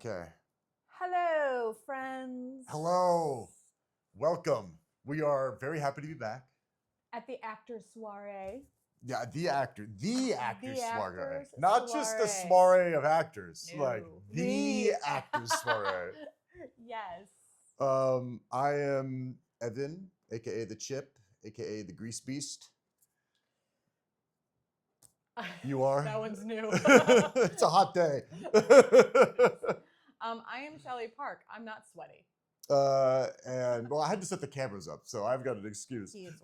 Okay. Hello, friends. Hello. Welcome. We are very happy to be back. At the Actors Soiree. Yeah, the actors soiree. Actors Not just the Soiree. soiree of actors, No. like the actors soiree. Yes. I am Evan, aka the Chip, aka the Grease Beast. You are? That one's new. It's a hot day. I am Shelley Park. I'm not sweaty. And well, I had to set the cameras up, so I've got an excuse. He is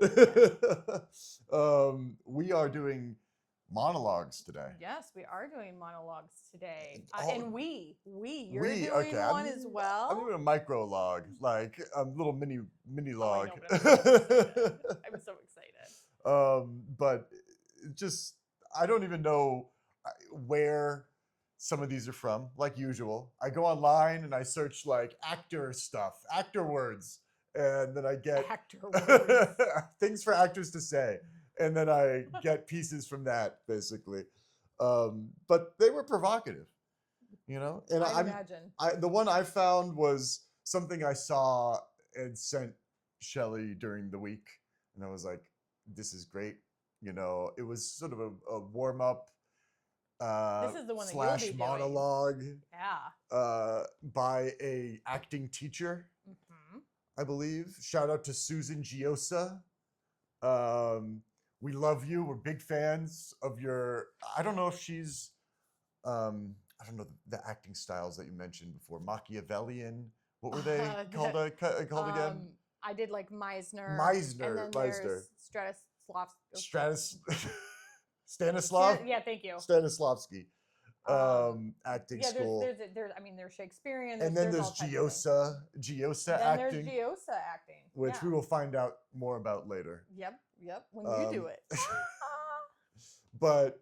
We are doing monologues today. Yes, we are doing monologues today. Oh, and you're doing okay, one as well. I'm doing a micrologue, like a little mini log. I know, but I'm so excited. But just I don't even know where some of these are from. Like usual, I go online and I search like actor stuff, actor words, and then I get Actor words. things for actors to say, and then I get pieces from that basically. But they were provocative, you know. And I imagine. The one I found was something I saw and sent Shelley during the week, and I was like, "This is great." You know, it was sort of a warm up. This is the one that you'll be doing. Monologue. Yeah. By a acting teacher, I believe. Shout out to Susan Giosa. We love you. We're big fans of your. I don't know if she's. I don't know the acting styles that you mentioned before. Machiavellian. What were they called again? I did like Meisner. Meisner. And then there's Stanislav. Yeah, thank you. Stanislavski. Acting school. There's Shakespearean. And then there's Giosa acting. There's Giosa acting. Which we will find out more about later. Yep, when you do it. But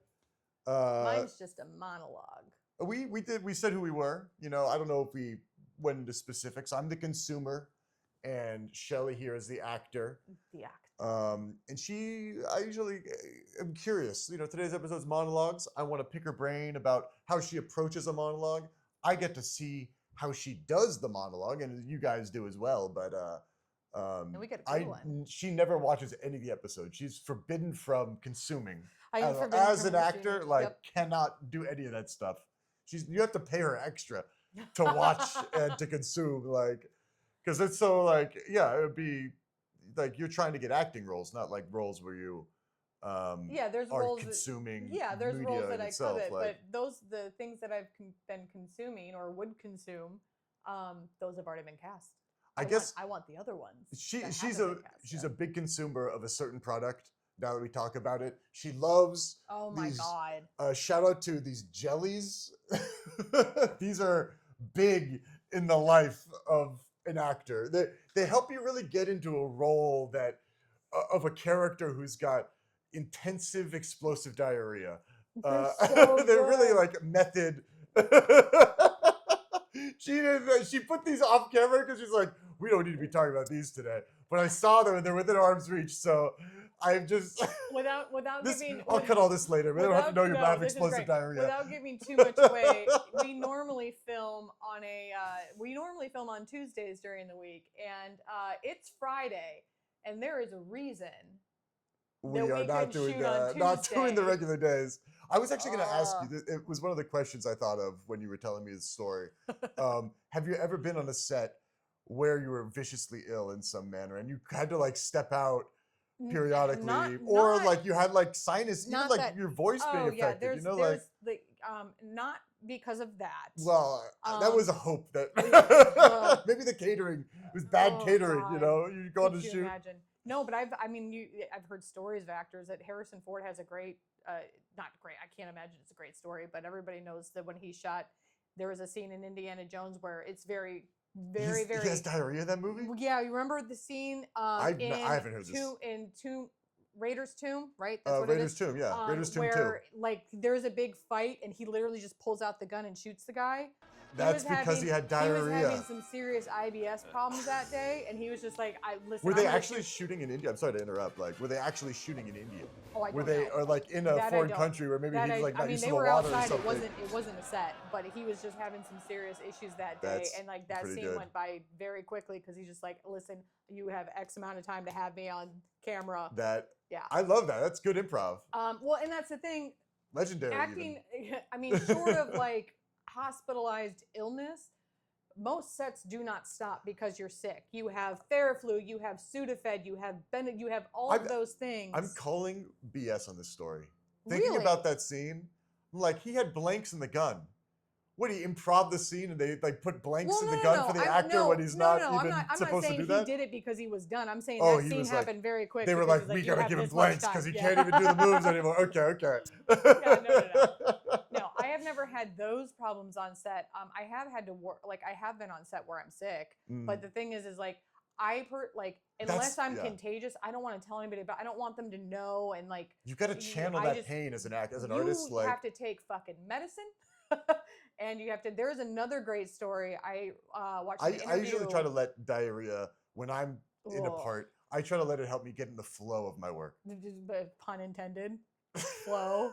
mine's just a monologue. We said who we were. You know, I don't know if we went into specifics. I'm the consumer, and Shelley here is the actor. The actor. And I usually am curious. You know, today's episode is monologues. I want to pick her brain about how she approaches a monologue. I get to see how she does the monologue, and you guys do as well. But and we get a good one. She never watches any of the episodes. She's forbidden from consuming. As an actor, cannot do any of that stuff. You have to pay her extra to watch and to consume, because it's so it would be. Like you're trying to get acting roles, not like roles where you there's are roles consuming there's media roles that in I itself, covet, but the things that I've been consuming or would consume, those have already been cast. I want the other ones. She's a big consumer of a certain product. Now that we talk about it, she loves. Oh my God! Shout out to these jellies. These are big in the life of an actor. They help you really get into a role of a character who's got intensive explosive diarrhea. They're really like method. She put these off camera because she's like, we don't need to be talking about these today. But I saw them and they're within arm's reach, so I'm just I'll cut all this later. We don't have to know you have explosive diarrhea. Without giving too much away, we normally film on Tuesdays during the week, and it's Friday, and there is a reason we are not doing that. Not doing the regular days. I was actually going to ask you. It was one of the questions I thought of when you were telling me the story. Have you ever been on a set where you were viciously ill in some manner and you had to step out periodically, or you had sinus, even your voice being affected? Not because of that. Well, that was a hope that maybe the catering was bad catering. God. You know, you go on to shoot. Imagine? No, but I've heard stories of actors that Harrison Ford has a great, not great. I can't imagine it's a great story, but everybody knows that when he shot, there was a scene in Indiana Jones where it's very. He has diarrhea in that movie? Yeah, you remember the scene I haven't heard this. In Raiders Tomb, right? That's what Raiders Tomb, yeah. Raiders Tomb where, there's a big fight and he literally just pulls out the gun and shoots the guy. That's because he had diarrhea. He was having some serious IBS problems that day, and he was just like, "I listen." Were they actually shooting in India? I'm sorry to interrupt. Like, were they actually shooting in India? Oh, I don't Were they, know. or like in a That foreign country where maybe he's like not used to they the were water outside. or something? It wasn't a set, but he was just having some serious issues that day, That's and like that pretty scene good. went by very quickly because he's just like, "Listen, you have X amount of time to have me on camera." Yeah. I love that. That's good improv. Well, and that's the thing. Legendary. Acting, I mean, short of like hospitalized illness, most sets do not stop because you're sick. You have Theraflu, you have Sudafed, you have you have all of those things. I'm calling BS on this story. Thinking about that scene, like he had blanks in the gun. What, he improv the scene and they like put blanks in the gun for the actor when he's not even supposed to do that? I'm not saying he did it because he was done. I'm saying Oh, that scene happened very quick. They were like, we gotta give him blanks because he can't even do the moves anymore. Okay. No, I have never had those problems on set. I have had to work, like I have been on set where I'm sick. But the thing is like unless I'm contagious, I don't want to tell anybody about. I don't want them to know, and like you got to channel that pain as an artist. You have to take fucking medicine. And you have to. There's another great story. I watched an interview. I usually try to let diarrhea when I'm in a part. I try to let it help me get in the flow of my work. Pun intended. Flow.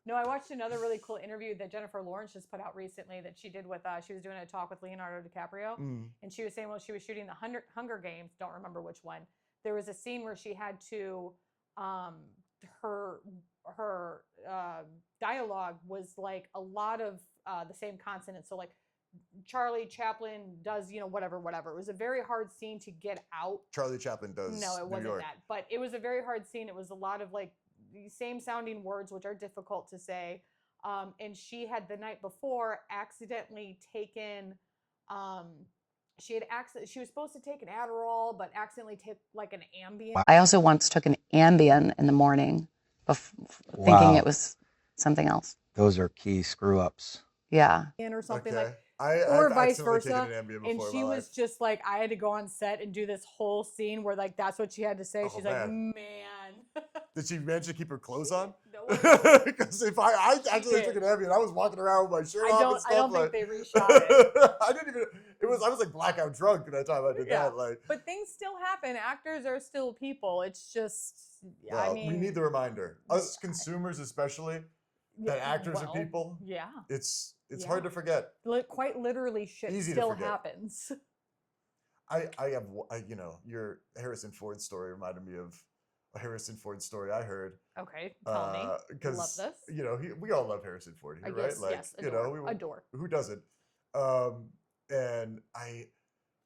No, I watched another really cool interview that Jennifer Lawrence just put out recently that she did with. She was doing a talk with Leonardo DiCaprio, and she was saying while she was shooting the Hunger Games, don't remember which one. There was a scene where she had to, her dialogue was like a lot of the same consonants. So like Charlie Chaplin does, whatever. It was a very hard scene to get out. Charlie Chaplin does. No, it wasn't New York. that. But it was a very hard scene. It was a lot of like the same sounding words, which are difficult to say. And she had the night before accidentally taken, she was supposed to take an Adderall, but accidentally took like an Ambien. I also once took an Ambien in the morning, thinking it was something else. Those are key screw ups. Yeah. Or something or vice versa. Taken an Ambien and she was just like, I had to go on set and do this whole scene where like that's what she had to say. She's like, man. Did she manage to keep her clothes on? No. Because if I actually took an Ambien, I was walking around with my shirt off and stuff. I don't think they reshot it. I didn't even. I was like blackout drunk at that time I did that. Like, but things still happen. Actors are still people. It's just. Well, we need the reminder. Us consumers, especially, that actors are people. Yeah. It's hard to forget. Quite literally, shit still happens. Your Harrison Ford story reminded me of a Harrison Ford story I heard. Okay, tell me. Love this. We all love Harrison Ford here, right? Like, yes, adore. Who doesn't? And I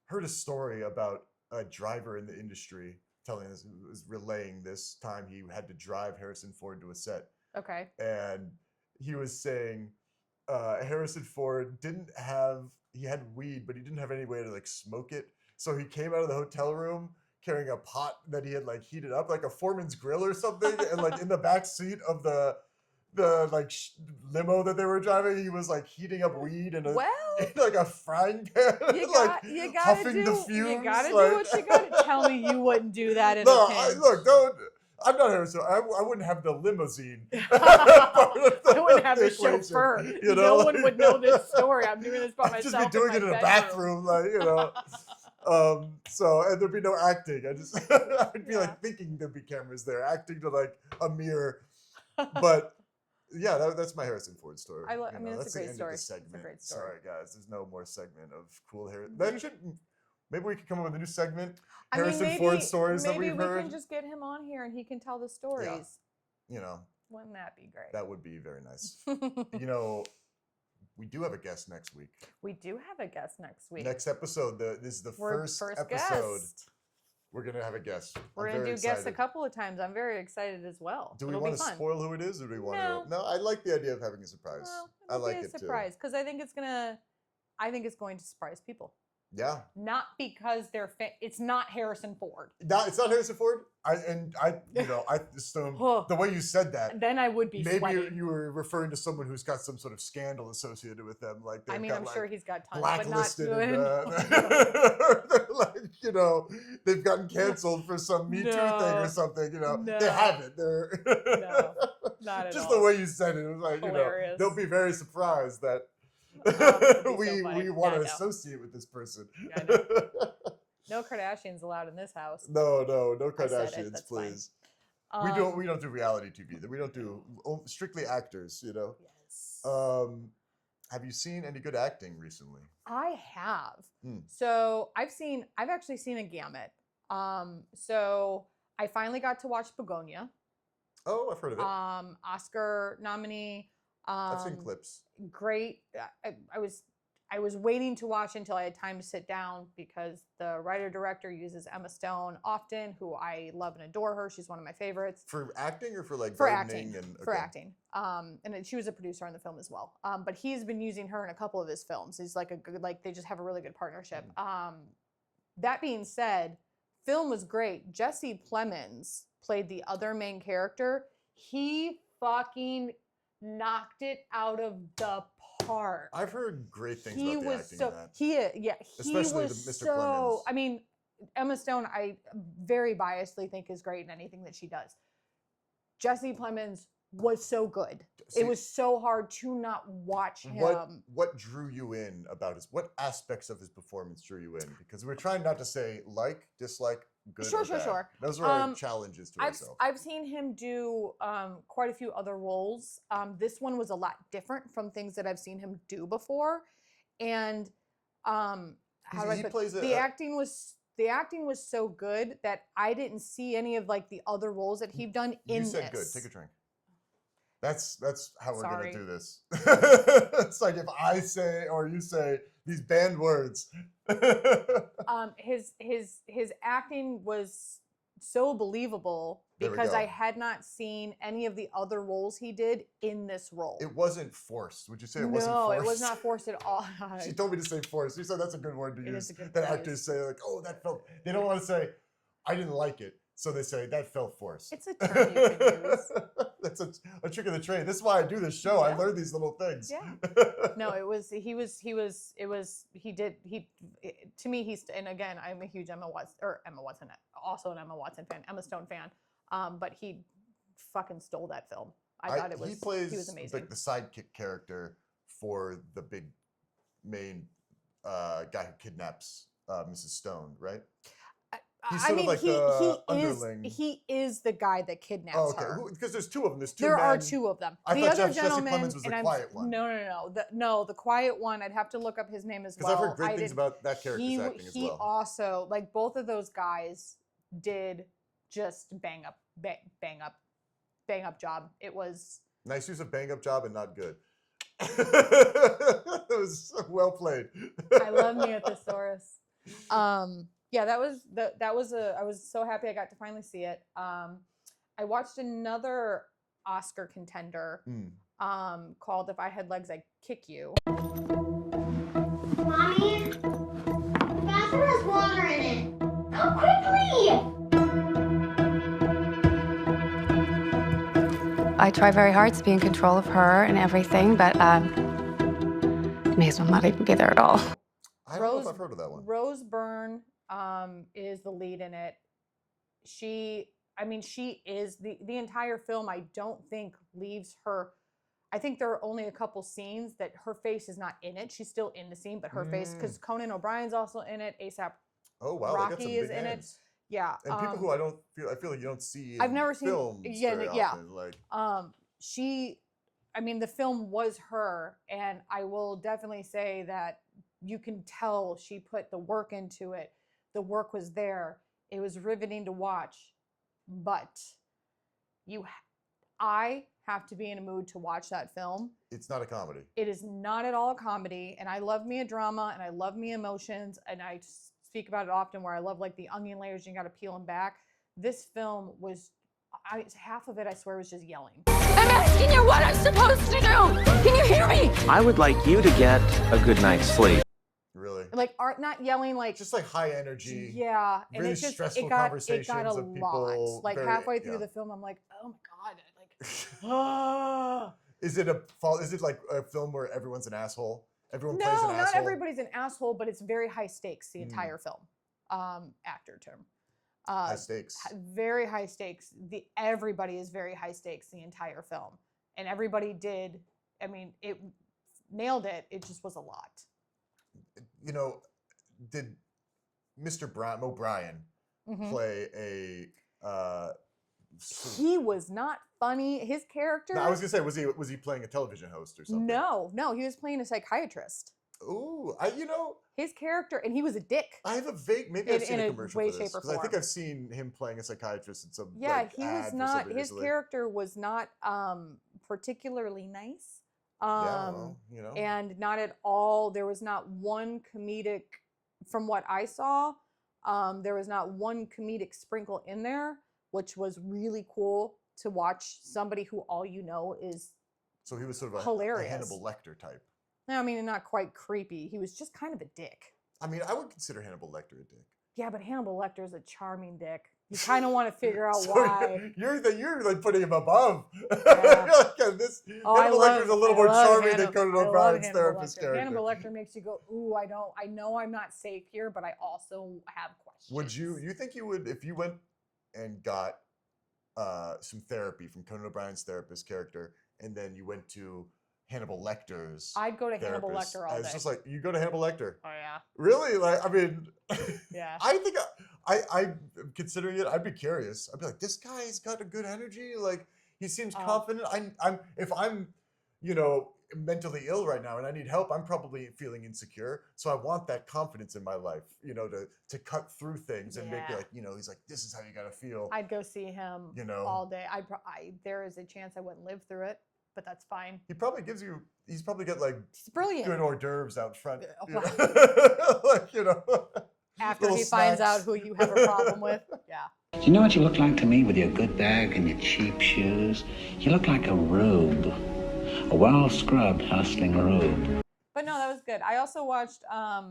heard a story about a driver in the industry was relaying this time he had to drive Harrison Ford to a set. Okay. And he was saying Harrison Ford he had weed, but he didn't have any way to like smoke it. So he came out of the hotel room carrying a pot that he had like heated up, like a Foreman's grill or something. And like in the back seat of the limo that they were driving, he was like heating up weed in like a frying pan, huffing the fumes. You gotta do what you gotta. Tell me you wouldn't do that in a pinch. Don't. I'm not Harrison. I wouldn't have the limousine. I wouldn't have the chauffeur. No one would know this story. I'm doing this by myself. I'd just be doing it in a bathroom, and there'd be no acting. I'd be like thinking there'd be cameras there, acting to like a mirror. But yeah, that's my Harrison Ford story. It's a great story. It's a great story. Sorry, guys. There's no more segment of cool hair. Maybe we could come up with a new segment. Harrison Ford stories that we've heard. Maybe we can just get him on here and he can tell the stories. Yeah. Wouldn't that be great? That would be very nice. We do have a guest next week. We do have a guest next week. Next episode. This is the first episode. Guest. We're going to have a guest. We're going to do guests a couple of times. I'm very excited as well. Do we want to spoil who it is, or do we want to? No, I like the idea of having a surprise. I like it too. Surprise, because I think it's going to surprise people. Yeah. Not because it's not Harrison Ford. No, it's not Harrison Ford. I assume the way you said that. Then I would be maybe sweating. you were referring to someone who's got some sort of scandal associated with them, like I mean, I'm sure he's got tons, blacklisted, but not they're like, they've gotten canceled for some Me Too thing or something. They haven't. They're no, not at just all. the way you said it. It was like, Hilarious. they'll be very surprised that we want to associate with this person. Yeah, I know. No Kardashians allowed in this house. No I Kardashians, said it, please. fine. We don't do reality TV. We don't do strictly actors. Yes. Have you seen any good acting recently? I have. So I've actually seen a gamut. So I finally got to watch Begonia. Oh, I've heard of it. Oscar nominee. I've seen clips. Great. I was waiting to watch until I had time to sit down because the writer-director uses Emma Stone often, who I love and adore her. She's one of my favorites. For acting or for like for gardening acting? and For acting. And she was a producer on the film as well. But he's been using her in a couple of his films. He's like they just have a really good partnership. That being said, film was great. Jesse Plemons played the other main character. He fucking knocked it out of the park. I've heard great things about the acting in that. Especially the Mr. Plemons. I mean, Emma Stone, I very biasedly think is great in anything that she does. Jesse Plemons was so good. It was so hard to not watch him. What drew you in about what aspects of his performance drew you in? Because we're trying not to say like, dislike, good or bad. Sure. Those are our challenges to ourselves. I've seen him do quite a few other roles. This one was a lot different from things that I've seen him do before. And the acting was so good that I didn't see any of like the other roles that he'd done in this. You said good. Take a drink. That's how we're gonna do this. It's like if I say or you say these banned words. His acting was so believable because I had not seen any of the other roles he did in this role. It wasn't forced. Would you say it wasn't forced? No, it was not forced at all. She told me to say forced. You said that's a good word to use. It is a good that phrase. Actors say like, oh, that felt. They don't want to say, I didn't like it. So they say that felt forced. It's a term you can use. That's a trick of the trade. This is why I do this show. Yeah. I learned these little things. Yeah. No, to me, and again, I'm a huge also an Emma Watson fan, Emma Stone fan. But he fucking stole that film. I thought he was amazing. Like the sidekick character for the big main guy who kidnaps Mrs. Stone, right? He's sort of like the underling. He is the guy that kidnaps her. Because there's two of them. There are two of them. I the thought other Jesse gentleman, Plemons was the quiet one. No, the quiet one. I'd have to look up his name as well. Because I've heard great things about that character's acting as well. He also, like both of those guys, did just bang up job. It was nice use of bang up job and not good. That was well played. I love me a thesaurus. Yeah, I was so happy I got to finally see it. I watched another Oscar contender called If I Had Legs, I'd Kick You. Mommy, the bathroom has water in it. Go quickly! I try very hard to be in control of her and everything, but it may as well not even be there at all. I don't know if I've heard of that one. Rose Byrne is the lead in it. She is the entire film. I don't think leaves her. I think there are only a couple scenes that her face is not in it. She's still in the scene, but her face, because Conan O'Brien's also in it. ASAP Rocky is in it. Yeah, and people who I feel like you don't see. I've never seen films very often. Like, the film was her, and I will definitely say that you can tell she put the work into it. The work was there. It was riveting to watch, but I have to be in a mood to watch that film. It's not a comedy. It is not at all a comedy, and I love me a drama, and I love me emotions, and I speak about it often where I love like the onion layers, you got to peel them back. This film was, half of it I swear was just yelling. I'm asking you what I'm supposed to do. Can you hear me? I would like you to get a good night's sleep. Really? Like not yelling like Just like high energy. Yeah, and really it just stressful it got conversations a of people. lot. Like very- halfway through yeah. the film, I'm like, oh my god, like Is it Is it like a film where everyone's an asshole? Everyone plays an no, asshole. not everybody's an asshole, but it's very high stakes the Mm. entire film. Actor term. High stakes. Very high stakes. Everybody is very high stakes the entire film, and everybody did. I mean, it nailed it. It just was a lot. You know, did Mr. O'Brien Mhm. play a? He was not funny. His character. No, I was gonna say, was he playing a television host or something? No, he was playing a psychiatrist. Ooh, His character, and he was a dick. I have a vague, maybe I've seen a in a commercial way, for this shape, or because I think form. I've seen him playing a psychiatrist in some. Yeah, like, he ad was for not. something His recently. character was not particularly nice. Yeah, well, you know. And not at all. There was not one comedic, from what I saw, there was not one comedic sprinkle in there, which was really cool to watch somebody who all you know is. So he was sort of a hilarious. Hannibal Lecter type. I mean, not quite creepy. He was just kind of a dick. I mean, I would consider Hannibal Lecter a dick. Yeah, but Hannibal Lecter is a charming dick. You kind of want to figure out So why. You're like putting him above. Yeah. You're like, Hannibal Lecter's a little more charming than Conan O'Brien's therapist character. Hannibal Lecter makes you go, ooh, I know I'm not safe here, but I also have questions. Would you think you would, if you went and got some therapy from Conan O'Brien's therapist character, and then you went to Hannibal Lecter's I'd go to Hannibal therapist, Lecter all day. it's just like, you go to Hannibal Lecter. Oh yeah. Really? Like, I mean, Yeah. I think I'm considering it. I'd be curious. I'd be like, this guy's got a good energy. Like, he seems confident. If I'm, mentally ill right now and I need help, I'm probably feeling insecure. So I want that confidence in my life, to cut through things and make it like, he's like, this is how you got to feel. I'd go see him all day. There is a chance I wouldn't live through it, but that's fine. He probably he's probably got like He's brilliant. good hors d'oeuvres out front. After little he finds snacks. out who you have a problem with. Yeah. Do you know what you look like to me with your good bag and your cheap shoes? You look like a rube. A well-scrubbed, hustling rube. But no, that was good. I also watched, I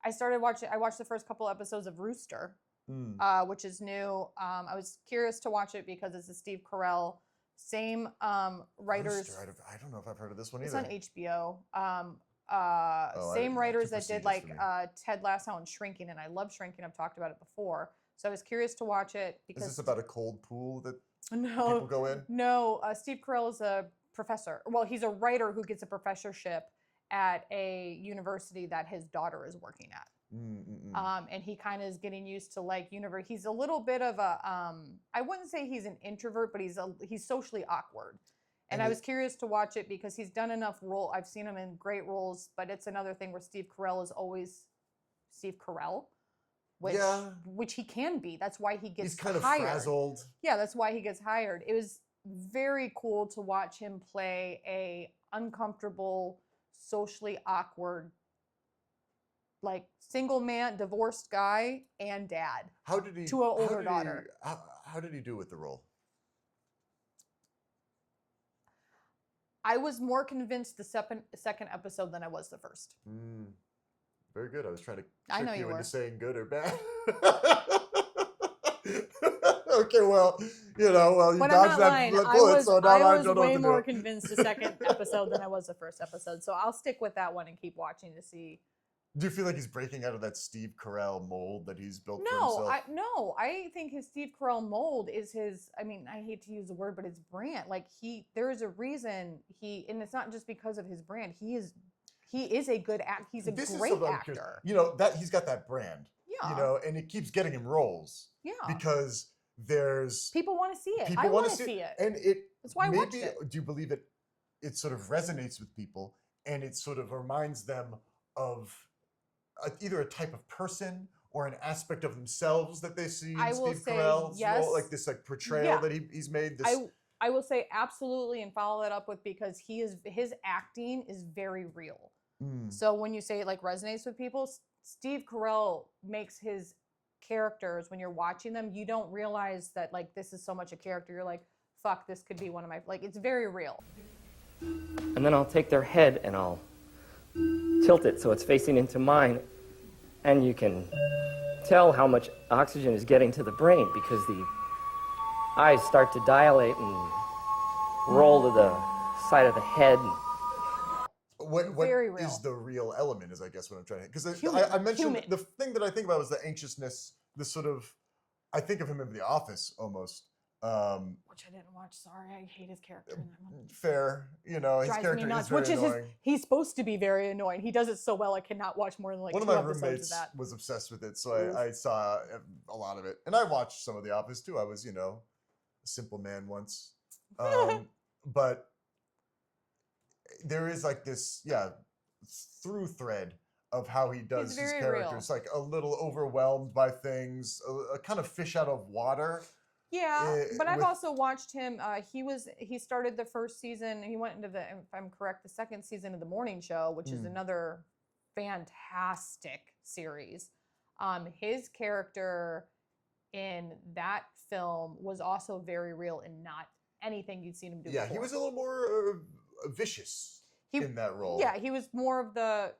watched the first couple episodes of Rooster, which is new. I was curious to watch it because it's a Steve Carell, same writers. Rooster, I don't know if I've heard of this one It's either. on HBO. too Same writers that did prestigious for me. Ted Lasso and Shrinking, and I love Shrinking. I've talked about it before. So I was curious to watch it because Is this about a cold pool that no, people go in? No, Steve Carell is a professor. Well, he's a writer who gets a professorship at a university that his daughter is working at. And he kind of is getting used to he's a little bit of a, I wouldn't say he's an introvert, but he's socially awkward. And I was curious to watch it because he's done enough I've seen him in great roles, but it's another thing where Steve Carell is always Steve Carell, which he can be. That's why he gets He's kind of hired. frazzled. Yeah, that's why he gets hired. It was very cool to watch him play a uncomfortable, socially awkward, single man, divorced guy and dad. How did he to an older daughter? How did he do with the role? I was more convinced the second episode than I was the first. Very good. I was trying to I know trick you you into were. saying good or bad. Okay, well, you But I'm dodged not that lying. bullet, so now I I was don't know way what to more do. convinced the second episode than I was the first episode. So I'll stick with that one and keep watching to see. Do you feel like he's breaking out of that Steve Carell mold that he's built for No, himself? I think his Steve Carell mold is his. I mean, I hate to use the word, but his brand. There is a reason and it's not just because of his brand. He is a good actor. He's a great actor. That he's got that brand. Yeah. And it keeps getting him roles. Yeah. Because there's People want to see it. people I want want to see it. and That's why I watched maybe it. do you believe it sort of resonates with people and it sort of reminds them of either a type of person or an aspect of themselves that they see in I will Steve say Carell's yes. role, like this portrayal Yeah. that he's made. This I will say absolutely and follow that up with because his acting is very real. So when you say it resonates with people, Steve Carell makes his characters, when you're watching them, you don't realize that this is so much a character. You're like, fuck, this could be one of my it's very real. And then I'll take their head and I'll tilt it so it's facing into mine, and you can tell how much oxygen is getting to the brain because the eyes start to dilate and roll to the side of the head. What Very real. is the real element is, I guess, what I'm trying to... Because Human, I mentioned human. the thing that I think about was the anxiousness, the sort of... I think of him in The Office, almost. Which I didn't watch. Sorry, I hate his character in that one. Fair, you know, his Drives character me nuts. is very Which is annoying. he's supposed to be very annoying. He does it so well. I cannot watch more than like One of 2 my episodes roommates of that. was obsessed with it, so I saw a lot of it. And I watched some of The Office, too. I was, you know, a simple man once. But there is like this, through thread of how he does his characters, like a little overwhelmed by things, a kind of fish out of water. Yeah, but I've also watched him. He started the first season. He went into the, if I'm correct, the second season of the Morning Show, which is another fantastic series. His character in that film was also very real and not anything you'd seen him do before. He was a little more vicious in that role. Yeah, he was more of the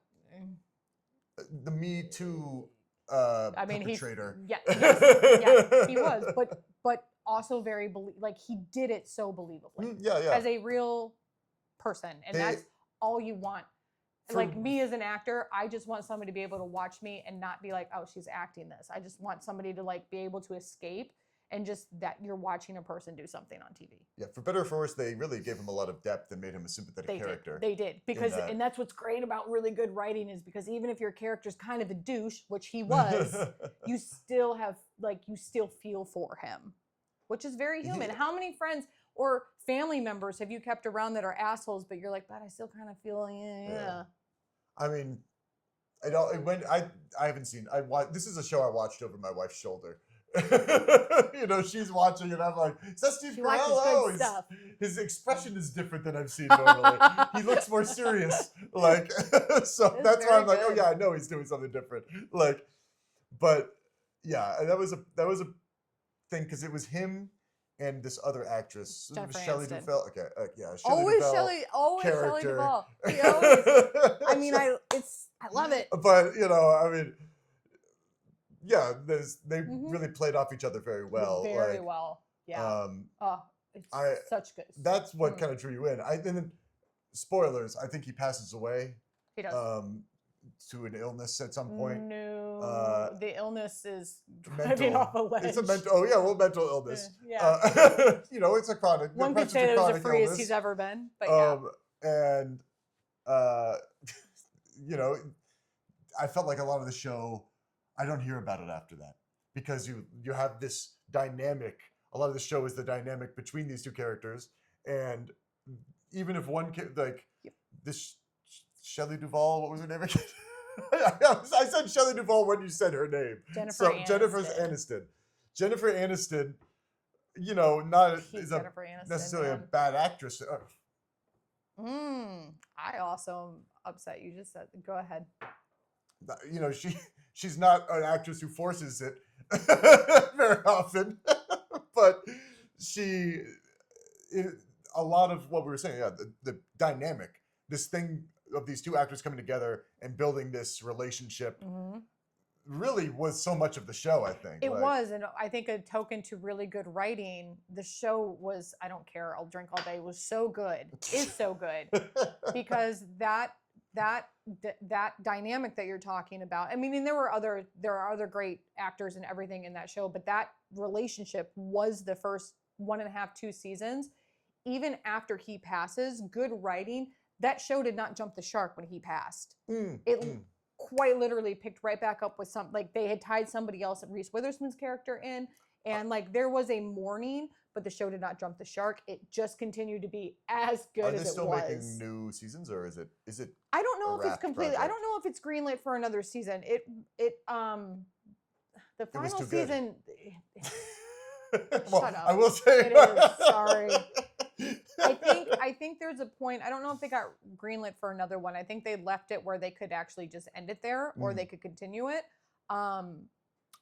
Me Too perpetrator. Yes, he was, but also very like he did it so believably. As a real person, and that's all you want. Like me as an actor, I just want somebody to be able to watch me and not be like, oh, she's acting this. I just want somebody to like be able to escape and just that you're watching a person do something on TV. Yeah, for better or for worse, they really gave him a lot of depth and made him a sympathetic character. They did. Because, and that's what's great about really good writing is because even if your character's kind of a douche, which he was, you still have, like, you still feel for him, which is very human. How many friends or family members have you kept around that are assholes, but you're like, but I still kind of feel, yeah. I mean, I haven't seen, this is a show I watched over my wife's shoulder. You know, she's watching and I'm like, is that Steve Carell? Oh, his expression is different than I've seen normally. He looks more serious. Like, so that's why I'm like, oh yeah, I know he's doing something different. Like, but yeah, that was a thing because it was him and this other actress, Shelley Duvall. Okay, Shelley Duvall. He always, I mean, I love it. But you know, I mean. Yeah, they really played off each other very well. Very well. Yeah. It's such good. That's what kind of drew you in. And then, spoilers, I think he passes away. He does. To an illness at some point. No, the illness is driving off a ledge. It's a mental illness. Yeah. You know, it's a chronic. One could say it was the freest he's ever been, but yeah. And, you know, I felt like a lot of the show, I don't hear about it after that because you have this dynamic. A lot of the show is the dynamic between these two characters, and even if one this Shelley Duvall, what was her name again? I said Shelley Duvall when you said her name. Jennifer Aniston. Jennifer Aniston, you know, necessarily a bad actress. I also am upset. You just said, go ahead. You know, she's not an actress who forces it very often, but a lot of what we were saying, the dynamic, this thing of these two actors coming together and building this relationship really was so much of the show, I think. It was, and I think a token to really good writing, the show was, I don't care, I'll drink all day, was so good, is so good, because that dynamic that you're talking about. I mean, there are other great actors and everything in that show, but that relationship was the first 1.5, 2 seasons. Even after he passes, good writing, that show did not jump the shark when he passed. Quite literally picked right back up with like they had tied somebody else, Reese Witherspoon's character in, and like there was a mourning, but the show did not jump the shark. It just continued to be as good as it was. Are they still making new seasons, or is it? I don't know if it's completely. I don't know if it's greenlit for another season. The final season. Well, shut up. I will say. It is. Sorry. I think there's a point. I don't know if they got greenlit for another one. I think they left it where they could actually just end it there, or they could continue it.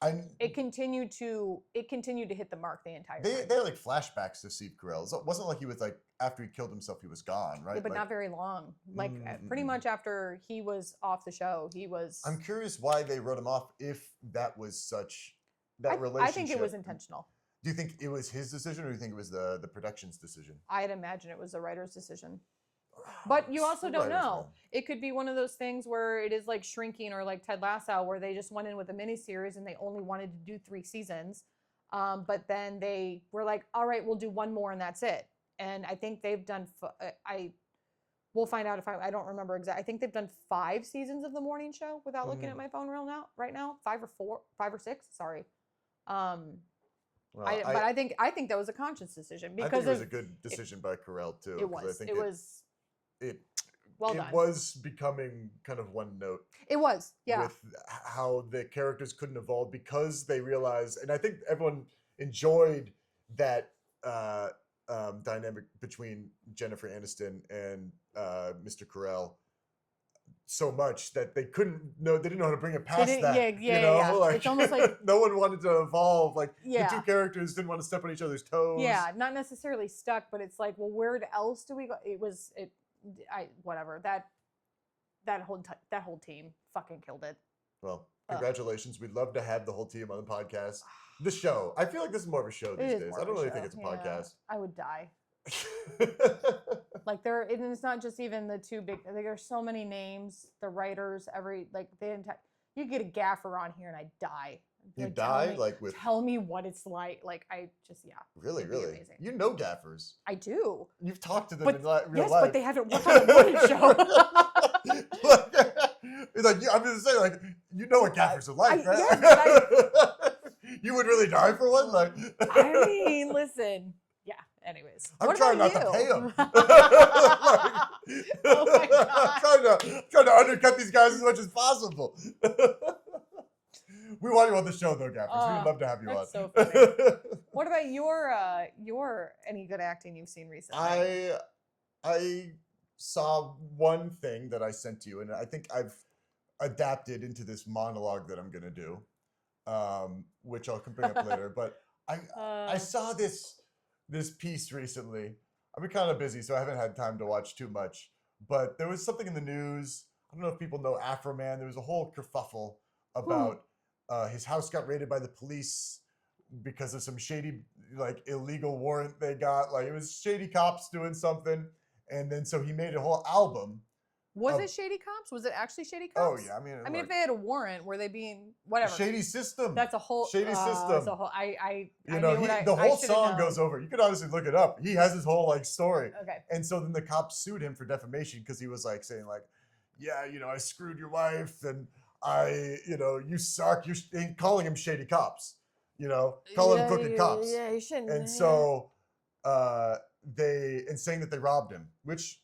it continued to hit the mark the entire time. They had like flashbacks to Steve Carell. It wasn't like he was like after he killed himself he was gone, right? Yeah, but like, not very long. Like pretty much after he was off the show, he was. I'm curious why they wrote him off if that was such relationship. I think it was intentional. Do you think it was his decision, or do you think it was the production's decision? I'd imagine it was the writer's decision. But you also don't know. It could be one of those things where it is like Shrinking or like Ted Lasso, where they just went in with a miniseries and they only wanted to do 3 seasons. But then they were like, all right, we'll do 1 more and that's it. And I think they've done, we'll find out if I don't remember exactly. I think they've done 5 seasons of The Morning Show without looking at my phone right now. 5 or 6, sorry. Well, but I think that was a conscious decision because I think it was a good decision by Carell too. It was. I think it well done. It was becoming kind of one note. It was, yeah. With how the characters couldn't evolve because they realized, and I think everyone enjoyed that dynamic between Jennifer Aniston and Mr. Carell so much that they didn't know how to bring it past that. Yeah. Like, it's almost like no one wanted to evolve. Like yeah. the 2 characters didn't want to step on each other's toes. Yeah, not necessarily stuck, but it's like, well, where else do we go? Whatever. That whole team fucking killed it. Well, congratulations. We'd love to have the whole team on the podcast. The show. I feel like this is more of a show these days. I don't really think it's a podcast. I would die. Like it's not just even the 2 big. Like, there's so many names. The writers, you get a gaffer on here and I die. You like, die tell me what it's like. Like I just Really. You know gaffers. I do. You've talked to them in real life. Yes, but they haven't worked on the morning show. I'm just saying, like, you know what gaffers are like, right? Yes, but you would really die for one, like. I mean, listen. Yeah. Anyways, I'm trying not to pay them. Oh my God. I'm trying to undercut these guys as much as possible. We want you on the show, though, gaffers. We'd love to have you on. That's so funny. What about your any good acting you've seen recently? I saw one thing that I sent you, and I think I've adapted into this monologue that I'm gonna do, which I'll bring up later. But I saw this piece recently. I've been kind of busy, so I haven't had time to watch too much. But there was something in the news. I don't know if people know Afro Man. There was a whole kerfuffle about his house got raided by the police because of some shady, like, illegal warrant they got. Like, it was shady cops doing something. And then so he made a whole album. Was it shady cops? Was it actually shady Oh cops? yeah, I mean, if they had a warrant, were they being whatever? Shady system. That's a whole shady system. That's a whole. The whole song goes over. You could honestly look it up. He has his whole like story. Okay. And so then the cops sued him for defamation because he was like saying like, yeah, I screwed your wife and you suck. You're calling him shady cops. Calling him crooked cops. Yeah, you shouldn't. And so saying that they robbed him, which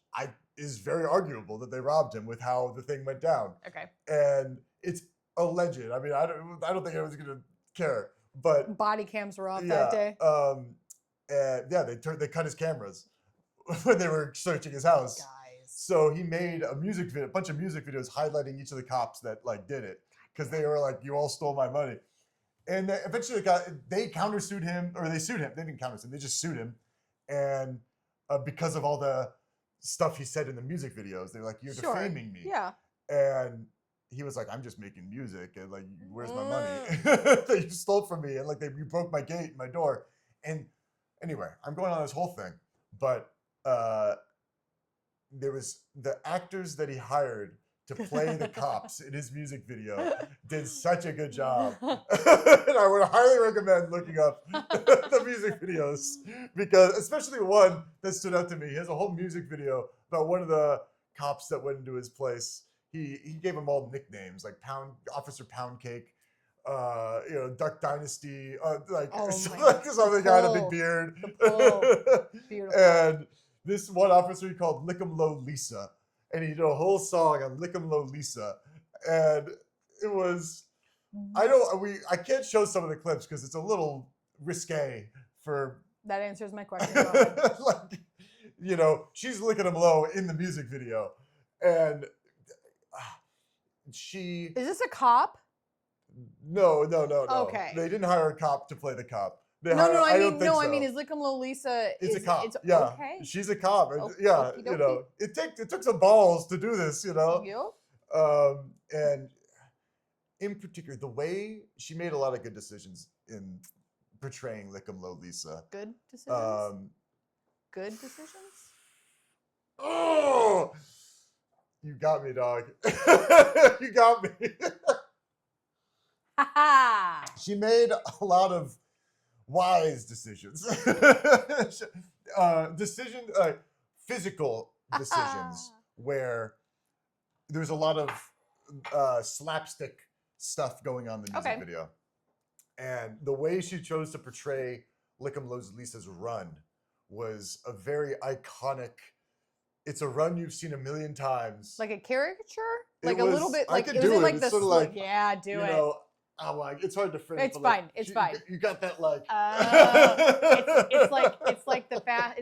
is very arguable that they robbed him with how the thing went down. Okay. And it's alleged. I mean, I don't think anyone's gonna care. But body cams were off that day. They cut his cameras when they were searching his house. Guys. So he made a bunch of music videos highlighting each of the cops that like did it because they were like, you all stole my money. And eventually they countersued him, or they sued him. They didn't countersue him. They just sued him. And because of all the stuff he said in the music videos, they were like, you're defaming me. Yeah. And he was like, I'm just making music, and like, where's my money that you stole from me? And like, you broke my gate, my door. And anyway, I'm going on this whole thing, but there was the actors that he hired to play the cops in his music video did such a good job. And I would highly recommend looking up the music videos, because especially one that stood out to me. He has a whole music video about one of the cops that went into his place. He gave them all nicknames like Officer Pound Cake, Duck Dynasty, something guy with a big beard. Beautiful. And this one officer he called Lick 'em Low Lisa. And he did a whole song on Lick 'em Low Lisa. And it was, I can't show some of the clips because it's a little risque for. That answers my question. She's licking him low in the music video. And Is this a cop? No. Okay. They didn't hire a cop to play the cop. No, I mean, don't think I mean, so. is Lickum Lisa? It's a cop. It's Yeah, okay. she's a cop. Oh, Yeah, okie you know, it took some balls to do this, you know. Yep. And in particular, the way she made a lot of good decisions in portraying Lickum Lisa. Good decisions. Good decisions. Oh, you got me, dog. You got me. She made a lot of wise decisions. Physical decisions where there's a lot of slapstick stuff going on in the music video. And the way she chose to portray Lickum Lisa's run was a very iconic. It's a run you've seen a million times. Like a caricature? It Like a was- little bit. I Like could is do it it. like It's the sort of like, yeah, do you it. know, I'm like, it's hard to frame. It's but like, fine. It's fine. You got that like. It's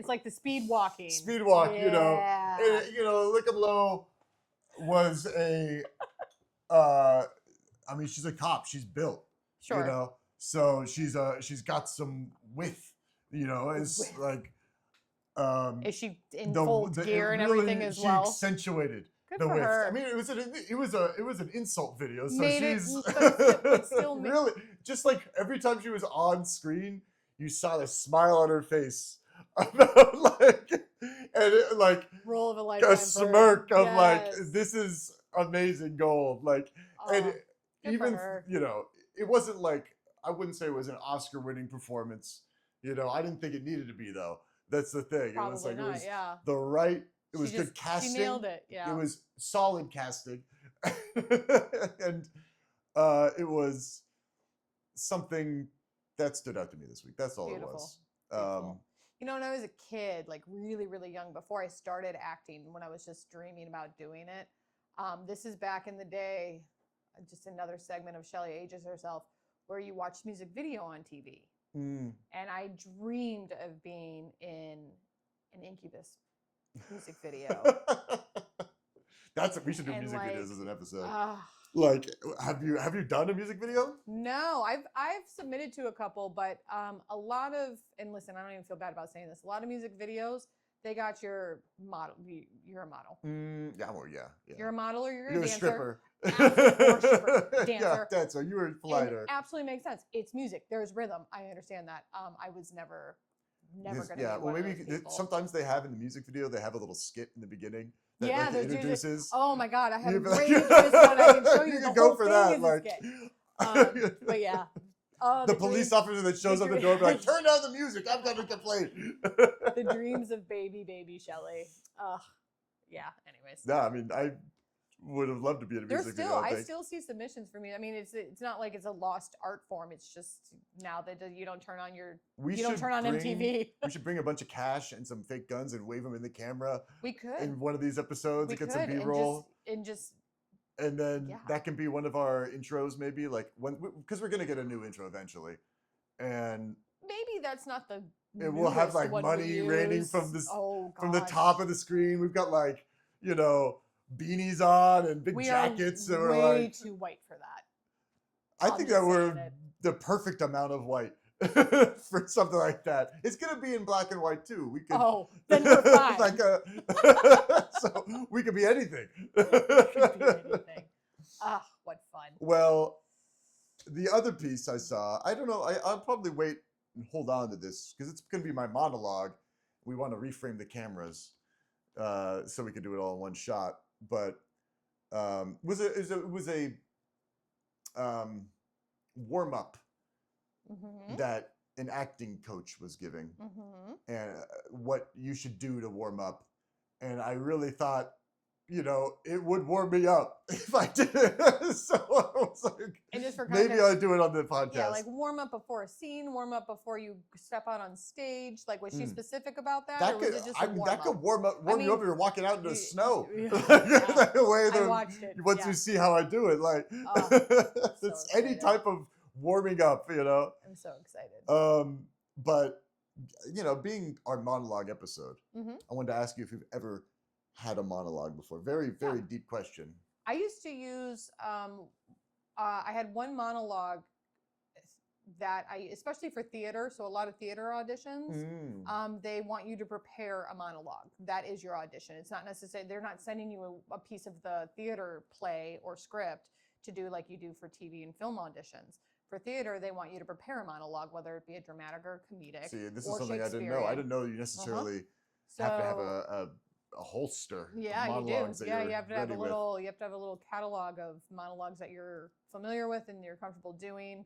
like the speed walking. Speed walk, yeah. you know. And, you know, Lickum Low was a. I mean, she's a cop. She's built. Sure. You know, so she's got some width. You know, it's like. Is she in full gear and everything as well? She accentuated Good the for width. her. I mean, it was an insult video. So Made it, she's but still really just like every time she was on screen, you saw the smile on her face about like and it, like role of a lifetime. a smirk of like yes. this is amazing gold. Like and even you know it wasn't like I wouldn't say it was an Oscar-winning performance. You know, I didn't think it needed to be though. That's the thing. Probably it was like not, it was yeah. the right. It was good She casting. nailed it. Yeah. It was solid casting, and it was something that stood out to me this week. That's all Beautiful. it was. Beautiful. You know, when I was a kid, like really, really young, before I started acting, when I was just dreaming about doing it, this is back in the day, just another segment of Shelley Ages Herself, where you watch music video on TV. And I dreamed of being in an Incubus music video. We should do music like, videos as an episode. Like, have you done a music video? No, I've submitted to a couple, but a lot of, and listen, I don't even feel bad about saying this. A lot of music videos, they got your model. You're a model. Yeah, well, yeah. You're a model or you're a You're dancer. a stripper. Or stripper, dancer. Yeah, dancer. You were politer. It absolutely makes sense. It's music. There's rhythm. I understand that. I was never gonna. Yeah, be well, one maybe of those people. sometimes they have in the music video. They have a little skit in the beginning. That, yeah, like, those introduces. Oh my god, I have a You'd be great like- Incubus one. I can show you. You The can go whole for thing that, is a like- skit. But yeah. The police officer that shows up the door, be like, "Turn down the music. I'm gonna complain." The dreams of baby Shelley. Yeah. Anyways. No, I mean, I would have loved to be in a There's music still, video. I still see submissions for me. I mean, it's not like it's a lost art form. It's just now that you don't turn on MTV. We should bring a bunch of cash and some fake guns and wave them in the camera. We could. In one of these episodes, We and get some could, B-roll. And then yeah. that can be one of our intros, maybe, like because we're gonna get a new intro eventually, and maybe that's not the. it will have like one money we raining use. from this Oh, from the gosh. top of the screen. We've got like beanies on and big We jackets. are and we're way like, too white for that. I I'm think just that we're saying it. the perfect amount of white for something like that. It's gonna be in black and white too. We could. Oh, then we're fine. Like so we could be anything. Could be anything. What fun. Well, the other piece I saw, I don't know, I'll probably wait and hold on to this because it's going to be my monologue. We want to reframe the cameras so we can do it all in one shot. But it was a warm up that an acting coach was giving, and what you should do to warm up. And I really thought, it would warm me up if I did it. So I was like, And just for context, maybe I'll do it on the podcast. Yeah, like warm up before a scene, warm up before you step out on stage. Like, was she specific about that, or was it just a warm that up? could warm you up if you're walking out in the snow. Yeah. The way I watched it. Once you see how I do it, like it's any excited. type of warming up, I'm so excited. But being our monologue episode, I wanted to ask you if you've ever had a monologue before. Very, very deep question. I used to use I had one monologue that especially for theater, so a lot of theater auditions, they want you to prepare a monologue. That is your audition. It's not necessarily, they're not sending you a piece of the theater play or script to do like you do for TV and film auditions. For theater, they want you to prepare a monologue, whether it be a dramatic or comedic. See, this is something I didn't know. I didn't know you necessarily have to have a holster. Yeah, of monologues you do. Yeah, that you have to have a ready with. little. You have to have a little catalog of monologues that you're familiar with and you're comfortable doing.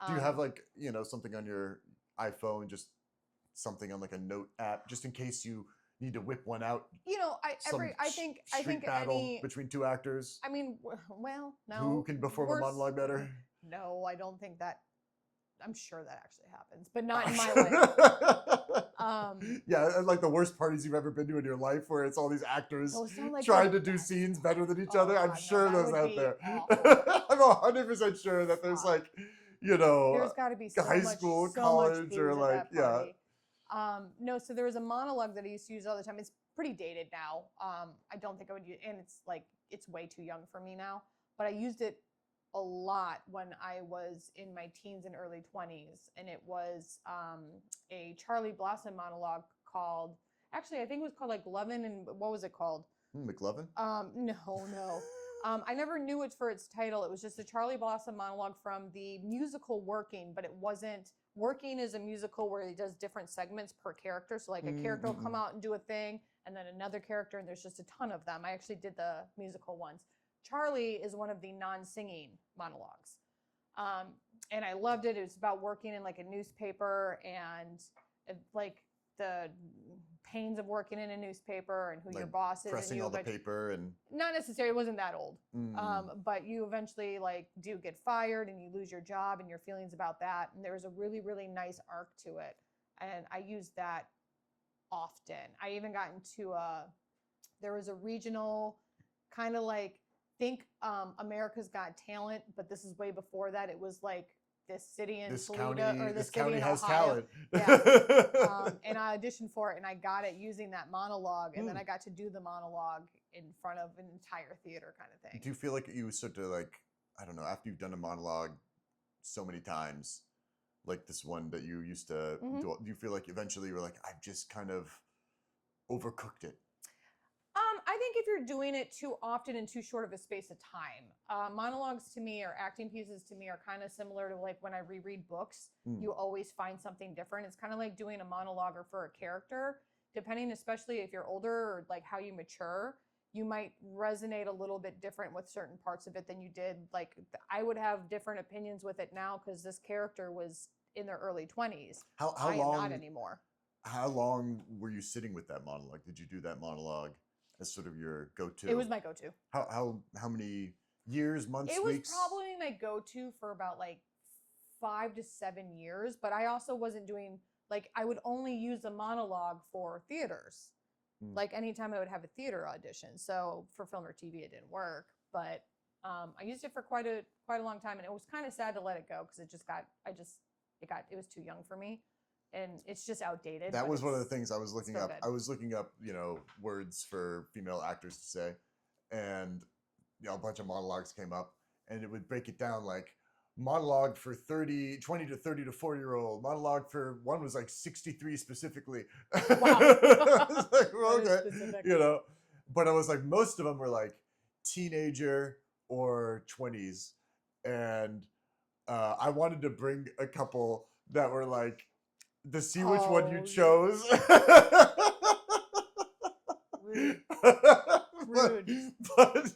Do you have like, something on your iPhone, just something on like a note app, just in case you need to whip one out? I think battle any between two actors. I mean, well, no. Who can perform a monologue better? No, I don't think that. I'm sure that actually happens, but not in my life. Yeah, like the worst parties you've ever been to in your life, where it's all these actors like trying to do scenes better than each other. I'm God, sure no, those out there. awful. I'm 100% sure that there's like, there's got to be so high much, school, so college, much booze or at like, that party. No, so there was a monologue that I used to use all the time. It's pretty dated now. I don't think I would use, and it's way too young for me now. But I used it a lot when I was in my teens and early 20s, and it was a Charlie Blossom monologue called. Actually, I think it was called like Lovin', and what was it called? McLovin? No. I never knew it for its title. It was just a Charlie Blossom monologue from the musical Working, but it wasn't. Working is a musical where he does different segments per character. So like a character will come out and do a thing, and then another character, and there's just a ton of them. I actually did the musical once. Charlie is one of the non-singing monologues. And I loved it. It was about working in like a newspaper and like the pains of working in a newspaper and who your boss is. Pressing all the paper and. Not necessarily, it wasn't that old. But you eventually like do get fired and you lose your job and your feelings about that. And there was a really, really nice arc to it. And I used that often. I even got into there was a regional kind of like, think America's Got Talent, but this is way before that. It was like this city in Toledo or this city in has Ohio. talent. Yeah. And I auditioned for it and I got it using that monologue, and then I got to do the monologue in front of an entire theater kind of thing. Do you feel like you sort of like, I don't know, after you've done a monologue so many times, like this one that you used to do you feel like eventually you were like, I've just kind of overcooked it? I think if you're doing it too often in too short of a space of time, monologues to me or acting pieces to me are kind of similar to like when I reread books. You always find something different. It's kind of like doing a monologue or for a character, depending, especially if you're older or like how you mature, you might resonate a little bit different with certain parts of it than you did. Like I would have different opinions with it now because this character was in their early 20s. How I long? am not anymore. How long were you sitting with that monologue? Did you do that monologue as sort of your go-to? It was my go-to. How many years, months, it was weeks? probably my go-to for about like 5 to 7 years, but I also wasn't doing like I would only use the monologue for theaters. Like anytime I would have a theater audition. So for film or TV, it didn't work, but I used it for quite a long time, and it was kind of sad to let it go because it was too young for me. And it's just outdated. That was one of the things I was looking up. good. I was looking up, words for female actors to say, and a bunch of monologues came up, and it would break it down like monologue for 20 to 30 to 40-year-old. Monologue for one was like 63 specifically. Wow. I was like, well, That is okay, specific. But I was like, most of them were like teenager or 20s, and I wanted to bring a couple that were like, to see which one you chose. Rude. But